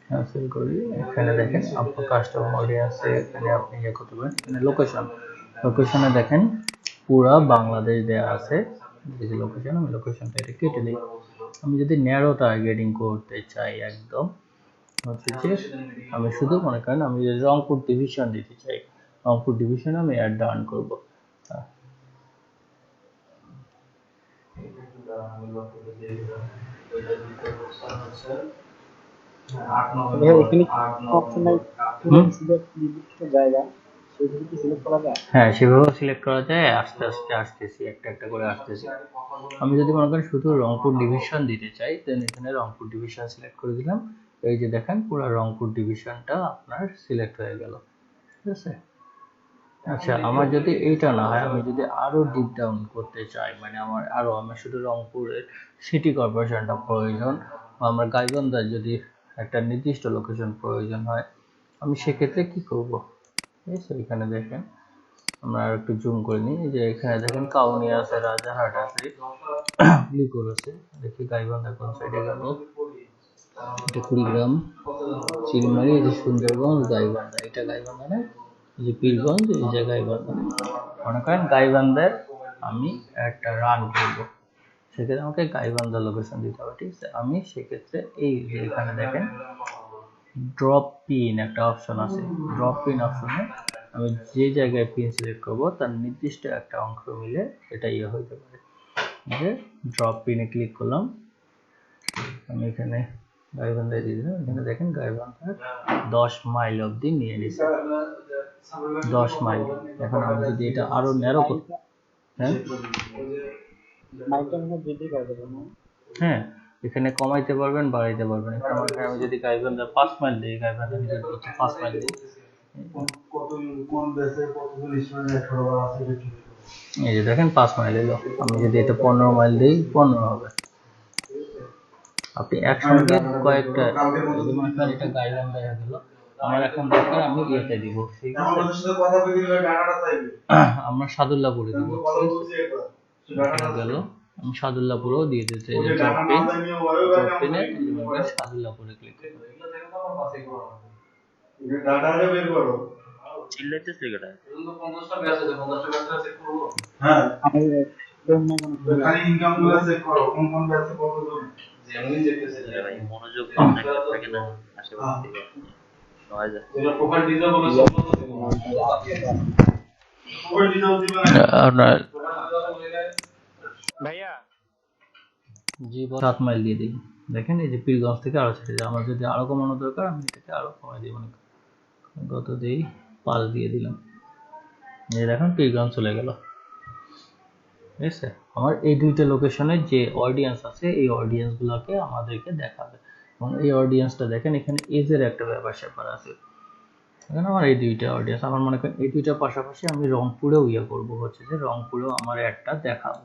ক্যান্সেল করি। এখানে দেখেন আপনার কাস্টম অডিয়েন্সে এখানে আপনি ইয়ে করতে পারেন। এখানে লোকেশনে দেখেন পুরা বাংলাদেশ দেয়া আছে, এই যে লোকেশন, আমি লোকেশনটা এটা কেটে দিই। আমি যদি ন্যারো টার্গেটিং করতে চাই, একদম হচ্ছে যে আমি শুধু মনে করেন আমি যদি রংপুর ডিভিশন দিতে চাই, রংপুর ডিভিশনে আমি অ্যাড রান করবো। এখানে অপশন নাই, নির্দিষ্ট জায়গা সেগুলো কি সিলেক্ট করা যায়? হ্যাঁ, সেভাবেও সিলেক্ট করা যায়। আস্তে আস্তে আসতেছি, একটা একটা করে আসতেছি। আমি যদি মনে করেন শুধু রংপুর ডিভিশন দিতে চাই, দেন এখানে রংপুর ডিভিশন সিলেক্ট করে দিলাম। এই যে দেখেন পুরো রংপুর ডিভিশনটা আপনার সিলেক্ট হয়ে গেল, ঠিক আছে। আচ্ছা, আমার যদি এইটা না হয়, আমি যদি আরো ডিপ ডাউন করতে চাই, মানে আমার শুধু রংপুরের সিটি কর্পোরেশনটা প্রয়োজন, বা আমার গাইবান্ধার যদি একটা নির্দিষ্ট লোকেশন প্রয়োজন হয়, আমি সেক্ষেত্রে কি করব? ঠিক আছে, এখানে দেখেন আমরা আর একটু জুম করে নিই। যে এখানে দেখেন কাউনিয়া আছে, রাজারহাট আছে, লিকুর আছে। দেখি গাইবান্ধা কোন সাইডে গেল, এটা কুড়িগ্রাম, চিলমারি, এই যে সুন্দরগঞ্জ, গাইবান্ধা, এটা গাইবান্ধা না, এই যে পীরগঞ্জ, এই যে গাইবান্ধা। মনে করেন গাইবান্ধার আমি একটা রান করব, সেক্ষেত্রে আমাকে গাইবান্ধা লোকেশন দিতে হবে, ঠিক আছে। আমি সেক্ষেত্রে এই যে এখানে দেখেন ড্রপ পিন একটা অপশন আছে, ড্রপ পিন অপশনে আমি যে জায়গায় পিন সিলেক্ট করবো তার নির্দিষ্ট একটা অংশ মিলে এটা ইয়ে হইতে পারে। যে ড্রপ পিনে ক্লিক করলাম, আমি এখানে গাইবান্ধায় দিয়ে দিলাম। এখানে দেখেন গাইবান্ধার 10 মাইল অবধি নিয়ে নিছে, 10 মাইল। এখন আমি যদি এটা আরো ন্যারো করি, হ্যাঁ মাইকটা মনে হয় বৃদ্ধি করে দেবো না? হ্যাঁ, এখানে কমাইতে পারবেন, বাড়াইতে পারবেন। এখানে আমি যদি গাইবান্ধা 5 মাইল দিই, গাইবান্ধা নিজের 5 মাইল দিই, এই যে দেখেন 5 মাইল এলো। আমি যদি এটা 15 মাইল দিই, 15 হবে। আপনি একসঙ্গে কয়েকটা, এটা গাইবান্ধা হয়ে গেল। আমার এখন দরকার আমি ইয়েতে দিব, আমরা সাদুল্লাপুরে দিব, গেল। আমি সাদুল্লাপুরেও দিয়ে দিতে চাই, যে ড্রপ পিনে সাদুল্লাপুরে ক্লিক করব। চিল্লাইতেছে কেটা? হ্যাঁ, আমি ধরুন না কোনো খালি ইনকাম গুলো চেক করো, কোন কোন ব্যাচে কত জন, যেমনি যেতেছে ভাই মনোযোগ অনেক থাকে না আশেপাশে থেকে শোনা যায়। এটা প্রোফাইল ডিজাইন বলে সব প্রোফাইল ডিজাইন দিবেন আপনার ভাইয়া জি 7 মাইল দিয়ে দিই। দেখেন এই যে পীরগঞ্জ থেকে আরো ছেড়ে যায়। আমার যদি আরো কমানো দরকার, আমি এটাকে আরো কমাই দিই, মানে কত দিই, 5 দিয়ে দিলাম। এই দেখেন পীরগঞ্জ চলে গেল, ঠিক আছে। আমার এই দুইটা লোকেশনে যে অডিয়েন্স আছে, এই অডিয়েন্স গুলোকে আমাদেরকে দেখাবে। এবং এই অডিয়েন্সটা দেখেন এখানে এজের একটা ব্যাপার স্যাপার আছে। এখানে আমার এই দুইটা অডিয়েন্স, আমার মনে করেন এই দুইটার পাশাপাশি আমি রংপুরেও ইয়ে করবো, হচ্ছে যে রংপুরেও আমার একটা দেখাবো।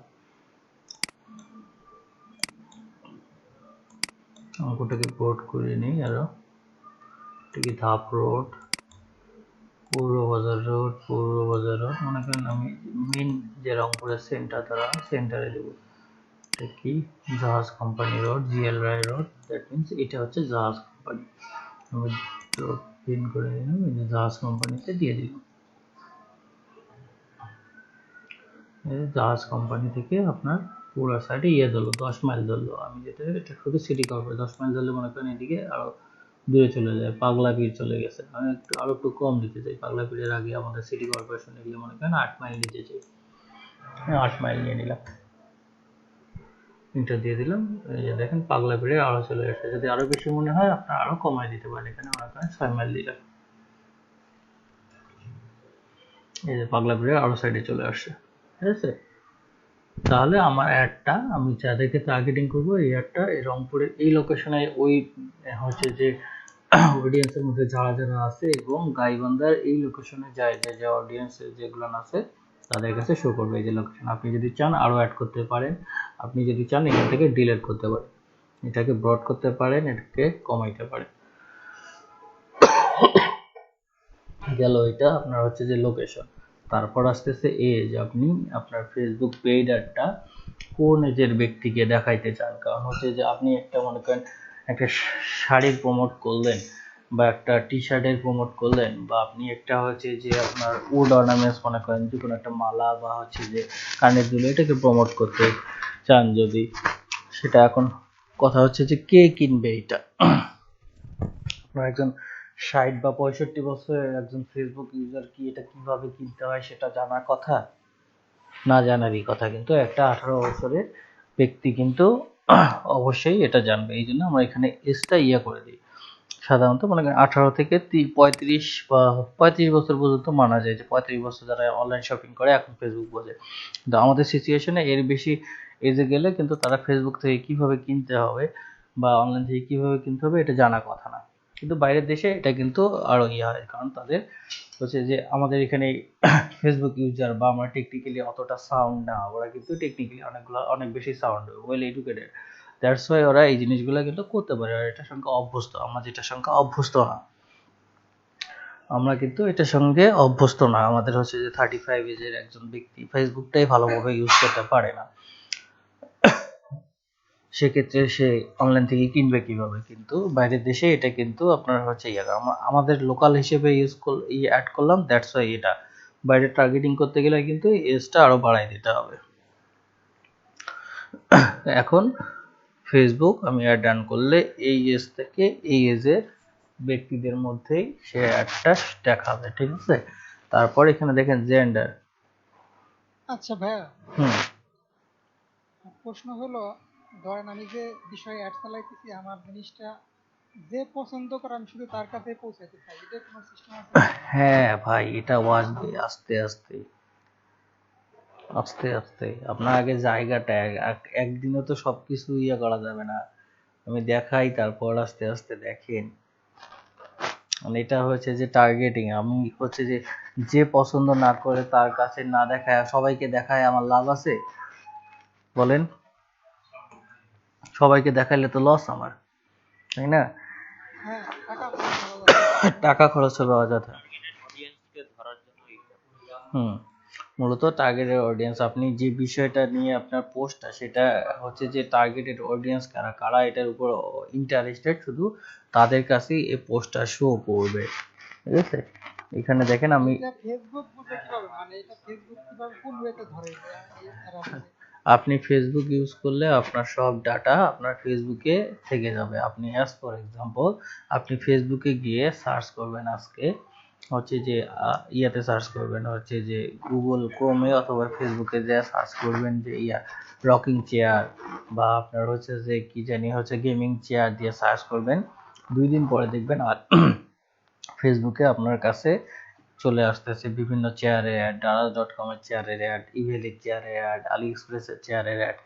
অঙ্কটাকে পোর্ট করে নিই আরো। এটা কি ধাপ রোড, পূর্ব বাজার রোড, মনে করেন আমি মেন যে রংপুরের সেন্টার দ্বারা সেন্টারে দেবো। এটা কি জাহাজ company road, GL Roy road, that means এটা হচ্ছে জাহাজ কোম্পানি। আমি তো পিন করে নিলাম, এই যে জাহাজ কোম্পানিতে দিয়ে দিলাম। জাহাজ কোম্পানি থেকে আপনার পুরো সাইডে ধরলো 10 মাইল ধরলো, আমি যেটা এটা শুধু সিটি কর্পোরেট 10 মাইল ধরলে মনে করেন এদিকে আরো দূরে চলে যায়, পাগলা পীর চলে গেছে। আমি আরো একটু কম দিতে চাই, পাগলা পীরের আগে আমাদের সিটি কর্পোরেশন এগুলো মনে করেন 8 মাইল দিতে চাই, 8 মাইল নিয়ে নিলাম, ইন্টার দিয়ে দিলাম। এই যে দেখেন পাগলা পীরে আরো চলে আসছে। যদি আরো বেশি মনে হয় আপনার আরো কমায় দিতে পারেন, এখানে মনে করেন 6 মাইল দিলাম। এই যে পাগলা পীরে আরো সাইডে চলে আসছে, ঠিক আছে। তাহলে আমার অ্যাডটা আমি যাদেরকে টার্গেটিং করবো, এই অ্যাডটা এই রংপুরের এই লোকেশনে ওই হচ্ছে যে অডিয়েন্সের মধ্যে যারা যারা আছে এবং গাইবান্ধার এই লোকেশনে যায় যে অডিয়েন্স যেগুলো আছে তাদের কাছে শো করবে এই যে লোকেশন। আপনি যদি চান আরো অ্যাড করতে পারেন, আপনি যদি চান এখান থেকে ডিলিট করতে পারেন, এটাকে ব্রড করতে পারেন, এটাকে কমাইতে পারেন। গেল এটা আপনার হচ্ছে যে লোকেশন। তারপর আসতেছে এজ, আপনি আপনার ফেসবুক পেইড অ্যাডটা কোন এজের ব্যক্তিকে দেখাইতে চান। কারণ হচ্ছে যে আপনি একটা মনে করেন একটা শাড়ির প্রমোট করলেন বা একটা টি শার্টের প্রমোট করলেন, বা আপনি একটা হচ্ছে যে আপনার উড অর্নামেন্টস মনে করেন যে কোনো একটা মালা বা হচ্ছে যে কানের দুল এটাকে প্রমোট করতে চান, যদি সেটা এখন কথা হচ্ছে যে কে কিনবে এটা। আপনার একজন 60 বা 65 বছরের একজন ফেসবুক ইউজার কি এটা কিভাবে কিনতে হয় সেটা জানার কথা না, জানারই কথা, কিন্তু একটা 18 বছরের ব্যক্তি কিন্তু অবশ্যই এটা জানবে। এই জন্য আমরা এখানে এজটা করে দিই। সাধারণত মনে করেন 18 থেকে 35 বা 35 বছর পর্যন্ত মানা যায়, যে 35 বছর যারা অনলাইন শপিং করে এখন ফেসবুক বোঝে। কিন্তু আমাদের সিচুয়েশনে এর বেশি এজে গেলে কিন্তু তারা ফেসবুক থেকে কিভাবে কিনতে হবে বা অনলাইন থেকে কিভাবে কিনতে হবে এটা জানার কথা না। কিন্তু বাইরের দেশে এটা কিন্তু আরো হয়, কারণ তাদের হচ্ছে যে আমাদের এখানে ফেসবুক ইউজার বা আমরা টেকনিক্যালি অতটা সাউন্ড না, ওরা কিন্তু টেকনিক্যালি অনেক বেশি sound, well educated. That's why ওরা এই জিনিসগুলো কিন্তু করতে পারে, আর এটার সঙ্গে অভ্যস্ত। আমরা যেটার সঙ্গে অভ্যস্ত না, আমরা কিন্তু এটার সঙ্গে অভ্যস্ত না। আমাদের হচ্ছে যে 35 এজের একজন ব্যক্তি ফেসবুকটাই ভালোভাবে ইউজ করতে পারে না, সেক্ষেত্রে সে অনলাইন থেকে কিনবে কিভাবে। কিন্তু বাইরের দেশে এটা কিন্তু আপনার হচ্ছে আমাদের লোকাল হিসেবে অ্যাড করলাম, দ্যাটস ওয়াই এটা বাইরে টার্গেটিং করতে গেলে কিন্তু এজটা আরো বাড়াই দিতে হবে। এখন ফেসবুক আমি অ্যাড রান করলে এই এজ থেকে এই এজের ব্যক্তিদের মধ্যেই সে অ্যাডটা দেখাবে, ঠিক আছে। তারপর এখানে দেখেন জেন্ডার। আচ্ছা ভাইয়া, হুম প্রশ্ন হলো, ধরেন আমি যে বিষয়ে অ্যাড চালাইতেছি, আমার জিনিসটা যে পছন্দ করে আমি শুধু তার কাছে পৌঁছাতে চাই, এটা কোনো সিস্টেম আছে? হ্যাঁ ভাই, এটা আসবে আস্তে আস্তে আস্তে আস্তে। আপনার আগে জায়গাটা একদিনে তো সবকিছু করা যাবে না, আমি দেখাই তারপর আস্তে আস্তে দেখেন। মানে এটা হচ্ছে যে টার্গেটিং, আমি হচ্ছে যে যে পছন্দ না করে তার কাছে না দেখায় সবাইকে দেখায় আমার লাভ আছে বলেন? সবাইকে দেখাইলে তো লস আমার, তাই না? হ্যাঁ, টাকা খরচ হবে অযথা। অডিয়েন্সকে ধরার জন্য মূলত টার্গেটেড অডিয়েন্স, আপনি যে বিষয়টা নিয়ে আপনার পোস্টটা সেটা হচ্ছে যে টার্গেটেড অডিয়েন্স কারা কারা এটার উপর ইন্টারেস্টেড, শুধু তাদের কাছেই এই পোস্টটা শো করবে, ঠিক আছে। এখানে দেখেন আমি ফেসবুক বুঝে কিভাবে, মানে এটা ফেসবুক কিভাবে কোন ওয়েতে ধরে এরা বুঝে? আপনি ফেসবুক ইউজ করলে আপনার সব ডাটা আপনার ফেসবুকে থেকে যাবে। আপনি অ্যাজ ফর এক্সাম্পল আপনি ফেসবুকে গিয়ে সার্চ করবেন, আজকে হচ্ছে যে ইয়াতে সার্চ করবেন হচ্ছে যে গুগল ক্রোমে অথবা ফেসবুকে যে সার্চ করবেন যে রকিং চেয়ার বা আপনার হচ্ছে যে কি জানি হচ্ছে গেমিং চেয়ার দিয়ে সার্চ করবেন, 2 দিন পরে দেখবেন আর ফেসবুকে আপনার কাছে চলে আসতেছে বিভিন্ন চেয়ারের অ্যাড, daraz.com এর চেয়ারের অ্যাড, ইভেলির চেয়ারের অ্যাড, আলি এক্সপ্রেসের চেয়ারের অ্যাড।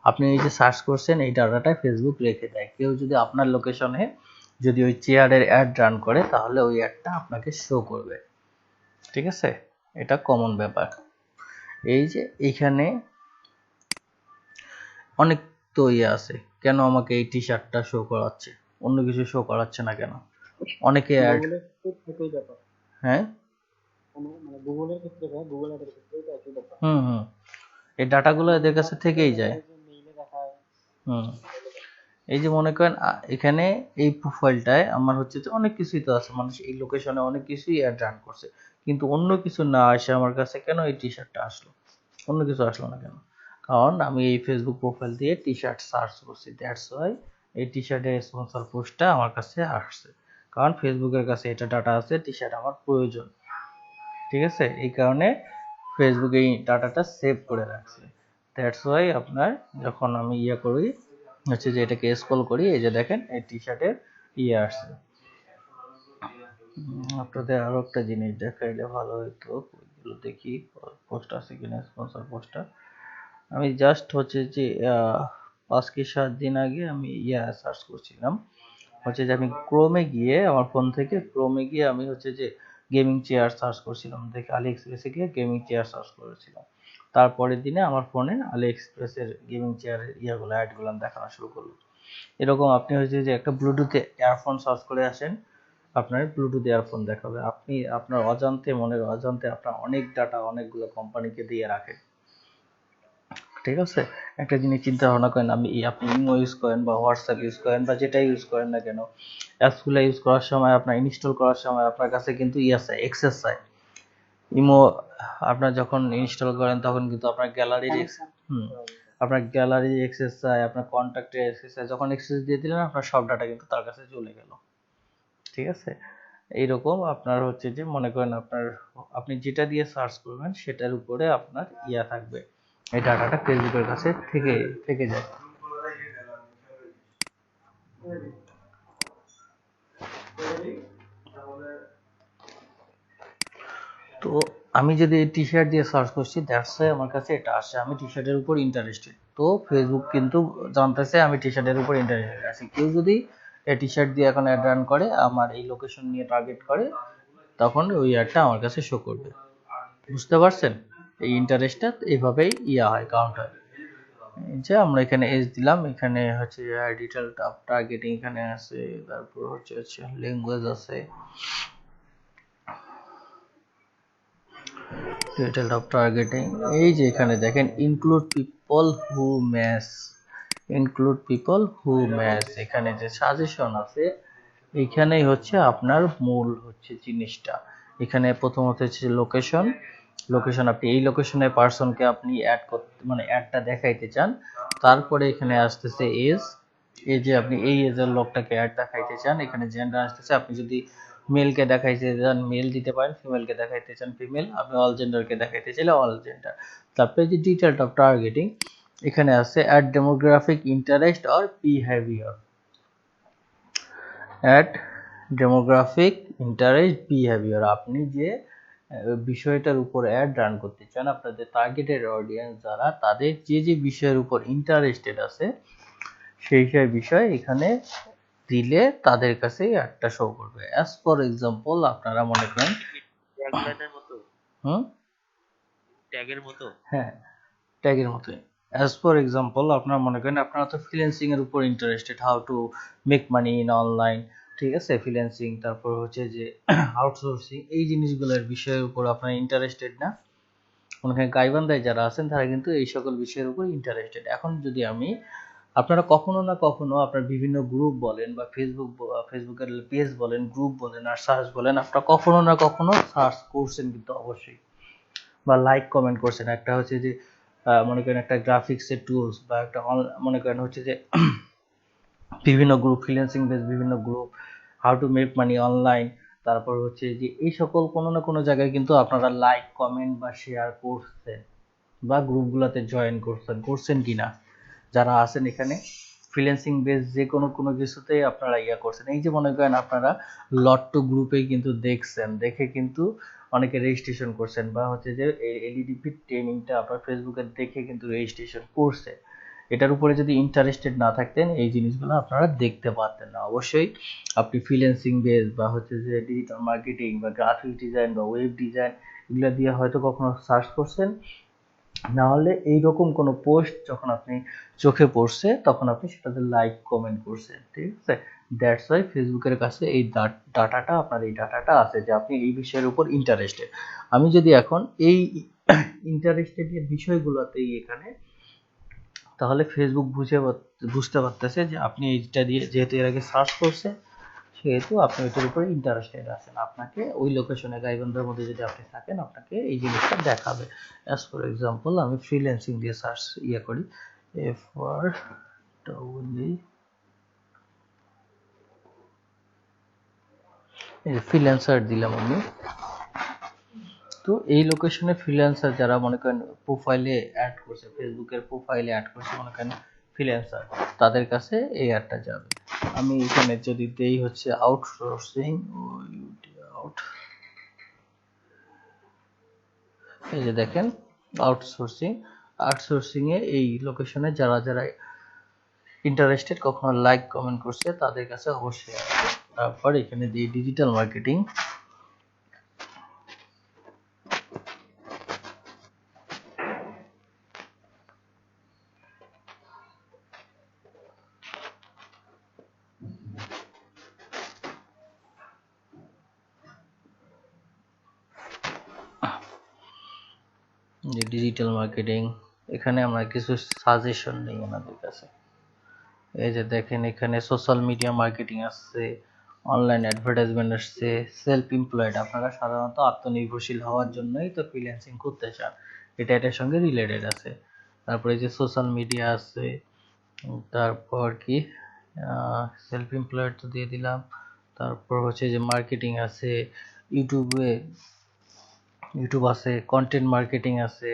আপনি এই যে সার্চ করছেন এই ডাটাটা ফেসবুক রেখে দেয়। কেউ যদি আপনার লোকেশনে যদি ওই চেয়ারের অ্যাড রান করে তাহলে ওই অ্যাডটা আপনাকে শো করবে, ঠিক আছে। এটা কমন ব্যাপার। এই যে এইখানে অনেক তো আছে, কেন আমাকে এই টি শার্টটা শো করাচ্ছে, অন্য কিছু শো করাচ্ছে না কেন? অনেকে অ্যাড, গুগলের ক্ষেত্রে একই ব্যাপার, হ্যাঁ মানে গুগলের ক্ষেত্রে গুগল অ্যাডের ক্ষেত্রে এটা একই ব্যাপার। হুম, এই ডাটাগুলো এদের কাছে থেকেই যায়। মেইলে দেখায়। হুম, এই যে মনে করেন এখানে এই প্রোফাইলটায় আমার হচ্ছে যে অনেক কিছুই তো আছে, মানুষ এই লোকেশনে অনেক কিছুই অ্যাড রান করছে, কিন্তু অন্য কিছু না আসে আমার কাছে কেন এই টি শার্টটা আসলো, অন্য কিছু আসলো না কেন? কারণ আমি এই ফেসবুক প্রোফাইল দিয়ে টি শার্ট সার্চ করছি, দ্যাটস ওয়াই এই টি শার্টের স্পন্সর পোস্টটা আমার কাছে আসছে, কারণ ফেসবুকের কাছে এটা ডাটা আছে, টি শার্ট আমার প্রয়োজন। ঠিক আছে, এই কারণে ফেসবুক এই ডাটাটা সেভ করে রাখছে। দ্যাটস ওয়াই আপনার যখন আমি করি হচ্ছে যে এটাকে স্ক্রল করি, এই যে দেখেন এই টি শার্টের আসছে। আপনাদের আরো একটা জিনিস দেখাইলে ভালো হতো, ওইগুলো দেখি পোস্ট আছে কিনা, স্পন্সর পোস্টটা। আমি জাস্ট হচ্ছে যে 5 কি 7 দিন আগে আমি সার্চ করছিলাম, হচ্ছে যে আমি ক্রোমে গিয়ে আমার ফোন থেকে ক্রোমে গিয়ে আমি হচ্ছে যে গেমিং চেয়ার সার্চ করছিলাম, দেখে আলি এক্সপ্রেসে গিয়ে গেমিং চেয়ার সার্চ করেছিলাম। তারপরের দিনে আমার ফোনে আলি এক্সপ্রেসের গেমিং চেয়ারের অ্যাডগুলো দেখানো শুরু করলো। এরকম আপনি হচ্ছে যে একটা ব্লুটুথে ইয়ারফোন সার্চ করে আসেন, আপনার ব্লুটুথ ইয়ারফোন দেখাবে, আপনি আপনার অজান্তে, মনের অজান্তে আপনার অনেক ডাটা অনেকগুলো কোম্পানিকে দিয়ে রাখেন। ঠিক আছে, একটা জিনিস চিন্তা ভাবনা করেন, আপনি ইমো ইউজ করেন বা হোয়াটসঅ্যাপ ইউজ করেন বা যেটা ইউজ করেন না কেন, অ্যাপসগুলো ইউজ করার সময় আপনার ইনস্টল করার সময় আপনার কাছে কিন্তু চাই, এক্সেস চাই। ইমো আপনার যখন ইনস্টল করেন তখন কিন্তু আপনার গ্যালারির এক্সেস চাই, আপনার কন্ট্যাক্টের এক্সেস চাই, যখন এক্সেস দিয়ে দিলেন আপনার সব ডাটা কিন্তু তার কাছে চলে গেল। ঠিক আছে, এইরকম আপনার হচ্ছে যে মনে করেন আপনি যেটা দিয়ে সার্চ করবেন সেটার উপরে আপনার থাকবে, এই ডাটাটা ফেসবুকের কাছে থেকে যায়। তো আমি যদি টি শার্ট দিয়ে সার্চ করছি, দ্যাটস ওয়াই আমার কাছে এটা আসে, আমি টি শার্টের উপর ইন্টারেস্টেড। তো ফেসবুক কিন্তু জানতেছে আমি টি শার্টের উপর ইন্টারেস্টেড আছি। কেউ যদি এই টি শার্ট দিয়ে এখন অ্যাড রান করে, আমার এই লোকেশন নিয়ে টার্গেট করে, তখন ওই অ্যাডটা আমার কাছে শো করবে। বুঝতে পারছেন? এই ইন্টারেস্টটা এইভাবেই হয়, কাউন্ট হয়। যে আমরা এখানে এজ দিলাম, এখানে হচ্ছে ডিটেল টার্গেটিং এখানে আছে, তারপর হচ্ছে ল্যাঙ্গুয়েজ আছে, ডিটেল অফ টার্গেটিং। এই যে এখানে দেখেন ইনক্লুড পিপল হু ম্যাচ, এখানে যে সাজেশন আছে এইখানেই হচ্ছে আপনার মূল হচ্ছে জিনিসটা। এখানে প্রথমত হচ্ছে লোকেশন, আপনি এই লোকেশনে পার্সনকে আপনি অ্যাড করতে, মানে অ্যাডটা দেখাইতে চান। তারপরে এখানে আসতেছে এজ, এই যে আপনি এই এজের লোকটাকে অ্যাড দেখাইতে চান। এখানে জেন্ডার আসতেছে, আপনি যদি মেলকে দেখাইতে চান মেল দিতে পারেন, ফিমেলকে দেখাইতে চান ফিমেল, আপনি অল জেন্ডারকে দেখাইতে চাইলে অল জেন্ডার। তারপরে যে ডিটেল অফ টার্গেটিং, এখানে আছে ad demographic interest or behaviour, at demographic interest behaviour, আপনি যে বিষয়টার উপর অ্যাড রান করতে চান, আপনাদের টার্গেটেড অডিয়েন্স যারা, তাদের যে বিষয়ের উপর ইন্টারেস্টেড আছে সেই বিষয় এখানে দিলে তাদের কাছে অ্যাডটা শো করবে। অ্যাজ ফর এক্সাম্পল আপনারা মনে করেন ট্যাগলাইনের মতো, ট্যাগের মতো, হ্যাঁ ট্যাগের মতোই। অ্যাজ ফর এক্সাম্পল আপনারা মনে করেন আপনারা তো ফ্রিল্যান্সিং এর উপর interested, how to make money in online, ঠিক আছে, ফ্রিল্যান্সিং, তারপর হচ্ছে যে আউটসোর্সিং, এই জিনিসগুলোর বিষয়ের উপর আপনারা ইন্টারেস্টেড না? মনে করেন গাইবান্ধায় যারা আছেন তারা কিন্তু এই সকল বিষয়ের উপর ইন্টারেস্টেড। এখন যদি আপনারা কখনো না কখনো আপনার বিভিন্ন গ্রুপ বলেন বা ফেসবুকের পেজ বলেন, গ্রুপ বলেন আর সার্চ বলেন, আপনারা কখনো না কখনো সার্চ করছেন কিন্তু অবশ্যই, বা লাইক কমেন্ট করছেন। একটা হচ্ছে যে মনে করেন একটা গ্রাফিক্সের টুলস বা একটা মনে করেন হচ্ছে যে বিভিন্ন গ্রুপ, ফ্রিল্যান্সিং বেস বিভিন্ন group, how to make money online, তারপর হচ্ছে যে এই সকল কোনো না কোনো জায়গায় কিন্তু আপনারা লাইক কমেন্ট বা শেয়ার করছেন বা গ্রুপগুলোতে জয়েন করছেন কিনা যারা আছেন এখানে ফ্রিল্যান্সিং বেস যে কোনো কিছুতেই আপনারা করছেন। এই যে মনে করেন আপনারা লট্টো গ্রুপে কিন্তু দেখে কিন্তু অনেকে রেজিস্ট্রেশন করছেন, বা হচ্ছে যে এলইডিপি ট্রেনিংটা আপনার ফেসবুকে দেখে কিন্তু রেজিস্ট্রেশন করছে। এটার উপরে যদি ইন্টারেস্টেড না থাকতেন এই জিনিসগুলো আপনারা দেখতে পারতেন না। অবশ্যই আপনি ফ্রিল্যান্সিং বেস বা হচ্ছে যে ডিজিটাল মার্কেটিং বা গ্রাফিক ডিজাইন বা ওয়েব ডিজাইন এগুলো দিয়ে হয়তো কখনো সার্চ করছেন, না হলে এইরকম কোনো পোস্ট যখন আপনি চোখে পড়ছে তখন আপনি সেটাতে লাইক কমেন্ট করছেন, ঠিক আছে। দ্যাটস ওয়াই ফেসবুকের কাছে এই ডাটাটা, আপনার এই ডাটাটা আছে যে আপনি এই বিষয়ের উপর ইন্টারেস্টেড। আমি যদি এখন এই ইন্টারেস্টেড এর বিষয়গুলোতেই এখানে, তাহলে ফেসবুক বুঝতে পারতেছে যে আপনি এইটা দিয়ে যেহেতু এর আগে সার্চ করছে, সেহেতু আপনি ওইটার উপরে ইন্টারেস্টেড আছেন, আপনাকে ওই লোকেশনে গাইবান্ধার মধ্যে যদি আপনি থাকেন আপনাকে এই জিনিসটা দেখাবে। অ্যাজ ফর এক্সাম্পল আমি ফ্রিল্যান্সিং দিয়ে সার্চ করি, FR ফ্রিল্যান্সার দিলাম আমি। তো এই লোকেশনে ফ্রিল্যান্সার যারা মনে করেন প্রোফাইলে অ্যাড করছে, ফেসবুকের প্রোফাইলে অ্যাড করছে মনে করেন ফ্রিল্যান্সার, তাদের কাছে এই অ্যাডটা যাবে। আমি এখানে যদি দেই হচ্ছে আউটসোর্সিং, এই যে দেখেন আউটসোর্সিং এ এই লোকেশনে যারা যারা ইন্টারেস্টেড, কখনো লাইক কমেন্ট করছে তাদের কাছে অবশ্যই আসবে। তারপর এখানে দিই ডিজিটাল মার্কেটিং। যে ডিজিটাল মার্কেটিং, এখানে আমরা কিছু সাজেশন নেই আমাদের কাছে। এই যে দেখেন এখানে সোশ্যাল মিডিয়া মার্কেটিং আসছে, অনলাইন অ্যাডভার্টাইজমেন্ট আসছে, সেলফ এমপ্লয়েড, আপনারা সাধারণত আত্মনির্ভরশীল হওয়ার জন্যই তো ফ্রিল্যান্সিং করতে চান, এটা এটার সঙ্গে রিলেটেড আছে। তারপরে যে সোশ্যাল মিডিয়া আছে, তারপর কি সেলফ এমপ্লয়েড তো দিয়ে দিলাম। তারপর হচ্ছে যে মার্কেটিং আছে, ইউটিউব আছে, কন্টেন্ট মার্কেটিং আছে।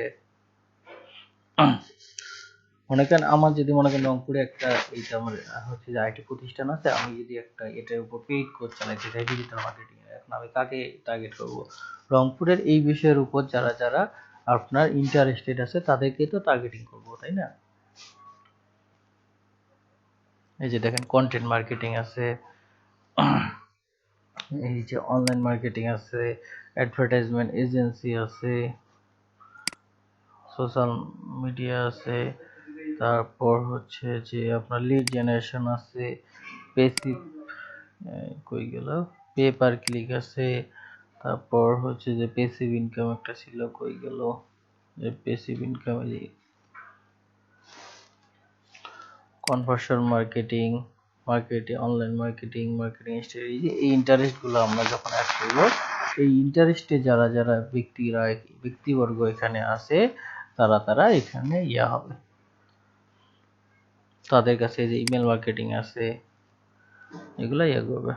মনে করেন আমার যদি মনে করেন রংপুরে একটা এইটা আমার হচ্ছে যে আইটি প্রতিষ্ঠান আছে, আমি যদি একটা এটার উপর পেইড কোর্স চালাইতে চাই ডিজিটাল মার্কেটিং এর, এখন আমি কাকে টার্গেট করব? রংপুরের এই বিষয়ের উপর যারা যারা আপনার ইন্টারেস্টেড আছে তাদেরকে তো টার্গেটিং করব, তাই না? এই যে দেখেন কন্টেন্ট মার্কেটিং আছে, এই যে অনলাইন মার্কেটিং আছে, অ্যাডভার্টাইজমেন্ট এজেন্সি আছে, সোশ্যাল মিডিয়া আছে, তারপর হচ্ছে যে আপনার লিড জেনারেশন আছে, পেসিভ কই গেল, পে পার ক্লিক আছে, তারপর হচ্ছে যে পেসিভ ইনকাম একটা ছিল, কই গেল যে passive income, conversion marketing, online marketing strategy. এই ইন্টারেস্টগুলো আমরা যখন অ্যাড করব, এই ইন্টারেস্টে যারা যারা ব্যক্তিবর্গ এখানে আছে তারা এখানে হবে, তাদের কাছে যে ইমেল মার্কেটিং আছে এগুলা করবে।